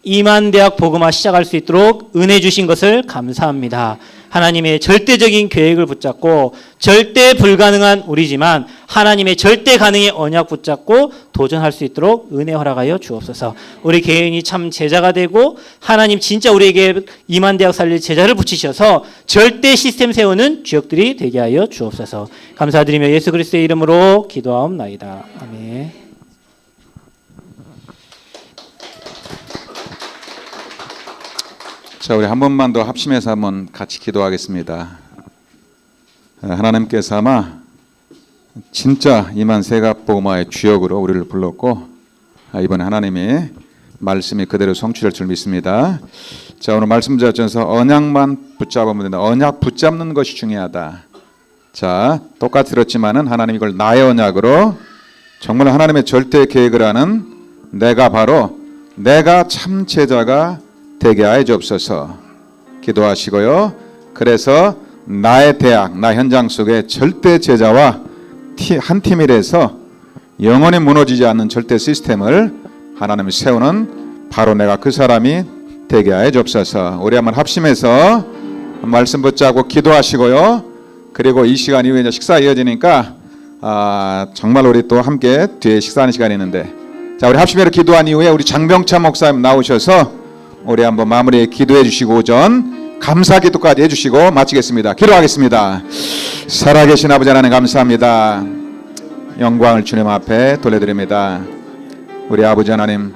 이만대학 복음화 시작할 수 있도록 은혜 주신 것을 감사합니다. 하나님의 절대적인 계획을 붙잡고 절대 불가능한 우리지만 하나님의 절대 가능의 언약 붙잡고 도전할 수 있도록 은혜 허락하여 주옵소서. 우리 개인이 참 제자가 되고 하나님 진짜 우리에게 이만대학 살릴 제자를 붙이셔서 절대 시스템 세우는 주역들이 되게 하여 주옵소서. 감사드리며 예수 그리스도의 이름으로 기도하옵나이다. 아멘. 자, 우리 한 번만 더 합심해서 한번 같이 기도하겠습니다. 하나님께서 아마 진짜 이만 세갑복음화의 주역으로 우리를 불렀고 이번에 하나님이 말씀이 그대로 성취될 줄 믿습니다. 자, 오늘 말씀 자체에서 언약만 붙잡으면 된다. 언약 붙잡는 것이 중요하다. 자, 똑같이 들었지만은 하나님 이걸 나의 언약으로 정말 하나님의 절대 계획을 하는 내가 참 제자가 되게 하여 주옵소서. 기도하시고요. 그래서 나의 대학, 나 현장 속에 절대 제자와 한 팀이 돼서 영원히 무너지지 않는 절대 시스템을 하나님이 세우는 바로 내가 그 사람이 되게 하여 주옵소서. 우리 한번 합심해서 말씀 붙잡고 기도하시고요. 그리고 이 시간 이후에 이제 식사 이어지니까 정말 우리 또 함께 뒤에 식사하는 시간이 있는데, 자, 우리 합심해서 기도한 이후에 우리 장병찬 목사님 나오셔서 우리 한번 마무리에 기도해 주시고 오전 감사 기도까지 해주시고 마치겠습니다. 기도하겠습니다. 살아계신 아버지 하나님 감사합니다. 영광을 주님 앞에 돌려드립니다. 우리 아버지 하나님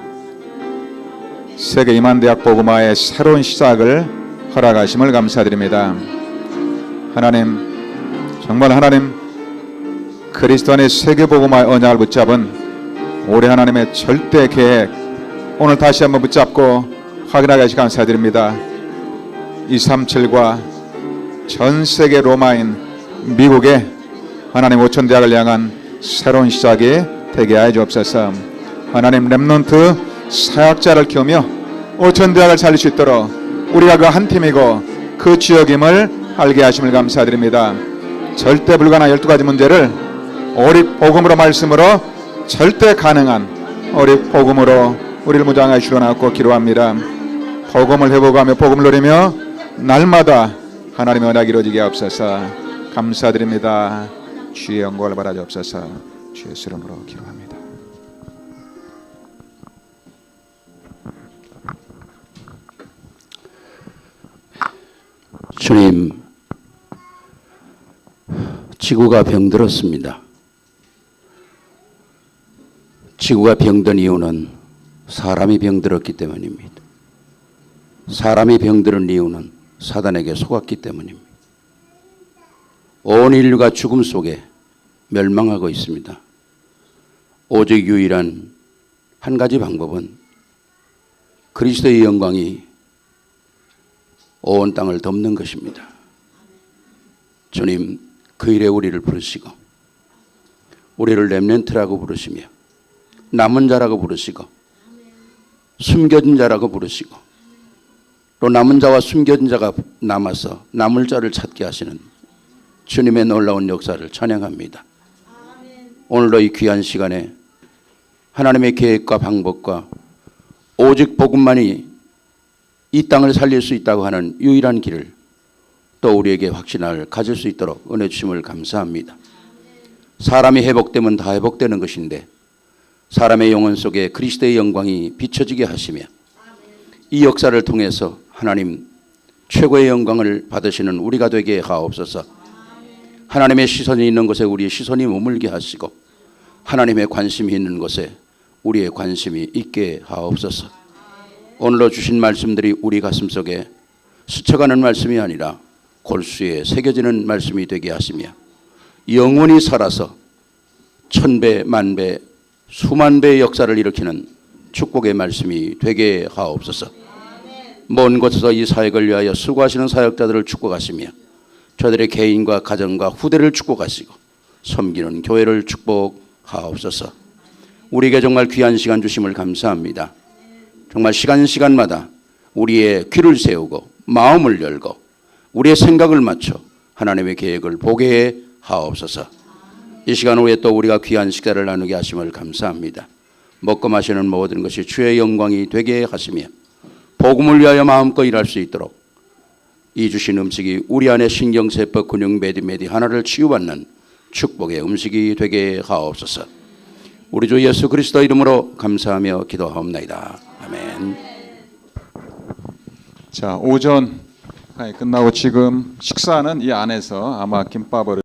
세계 이만대학 복음화의 새로운 시작을 허락하심을 감사드립니다. 하나님 정말 하나님 그리스도 안의 세계 복음화의 언약을 붙잡은 우리 하나님의 절대 계획 오늘 다시 한번 붙잡고 확인하게 하시 감사드립니다. 237과 전 세계 로마인 미국의 하나님 5,000대학을 향한 새로운 시작이 되게 하여 주옵소서. 하나님 렘넌트 사역자를 키우며 5,000대학을 살릴 수 있도록 우리가 그 한 팀이고 그 지역임을 알게 하심을 감사드립니다. 절대 불가능한 12가지 문제를 오직 복음으로 말씀으로 절대 가능한 오직 복음으로 우리를 무장하여 주시옵고 기도합니다. 복음을 회복하며 복음을 누리며 날마다 하나님의 언약이 이루어지게 하옵소서. 감사드립니다. 주의 영광을 받아 주옵소서. 주의 이름으로 기도합니다. 주님, 지구가 병들었습니다. 지구가 병든 이유는 사람이 병들었기 때문입니다. 사람이 병들은 이유는 사단에게 속았기 때문입니다. 온 인류가 죽음 속에 멸망하고 있습니다. 오직 유일한 한 가지 방법은 그리스도의 영광이 온 땅을 덮는 것입니다. 주님, 그 일에 우리를 부르시고 우리를 렘넌트라고 부르시며 남은 자라고 부르시고 숨겨진 자라고 부르시고 또 남은 자와 숨겨진 자가 남아서 남을 자를 찾게 하시는 주님의 놀라운 역사를 찬양합니다. 오늘도 이 귀한 시간에 하나님의 계획과 방법과 오직 복음만이 이 땅을 살릴 수 있다고 하는 유일한 길을 또 우리에게 확신을 가질 수 있도록 은혜 주심을 감사합니다. 사람이 회복되면 다 회복되는 것인데 사람의 영혼 속에 그리스도의 영광이 비춰지게 하시며 이 역사를 통해서 하나님 최고의 영광을 받으시는 우리가 되게 하옵소서. 하나님의 시선이 있는 곳에 우리의 시선이 머물게 하시고 하나님의 관심이 있는 곳에 우리의 관심이 있게 하옵소서. 오늘로 주신 말씀들이 우리 가슴 속에 스쳐가는 말씀이 아니라 골수에 새겨지는 말씀이 되게 하시며 영원히 살아서 천배 만배 수만 배의 역사를 일으키는 축복의 말씀이 되게 하옵소서. 먼 곳에서 이 사역을 위하여 수고하시는 사역자들을 축복하시며 저들의 개인과 가정과 후대를 축복하시고 섬기는 교회를 축복하옵소서. 우리에게 정말 귀한 시간 주심을 감사합니다. 정말 시간마다 우리의 귀를 세우고 마음을 열고 우리의 생각을 맞춰 하나님의 계획을 보게 하옵소서. 이 시간 후에 또 우리가 귀한 식사를 나누게 하심을 감사합니다. 먹고 마시는 모든 것이 주의 영광이 되게 하시며 복음을 위하여 마음껏 일할 수 있도록 이 주신 음식이 우리 안에 신경세포 근육 매디 하나를 치유받는 축복의 음식이 되게 하옵소서. 우리 주 예수 그리스도 이름으로 감사하며 기도하옵나이다. 아멘. 자, 오전 끝나고 지금 식사는 이 안에서 아마 김밥을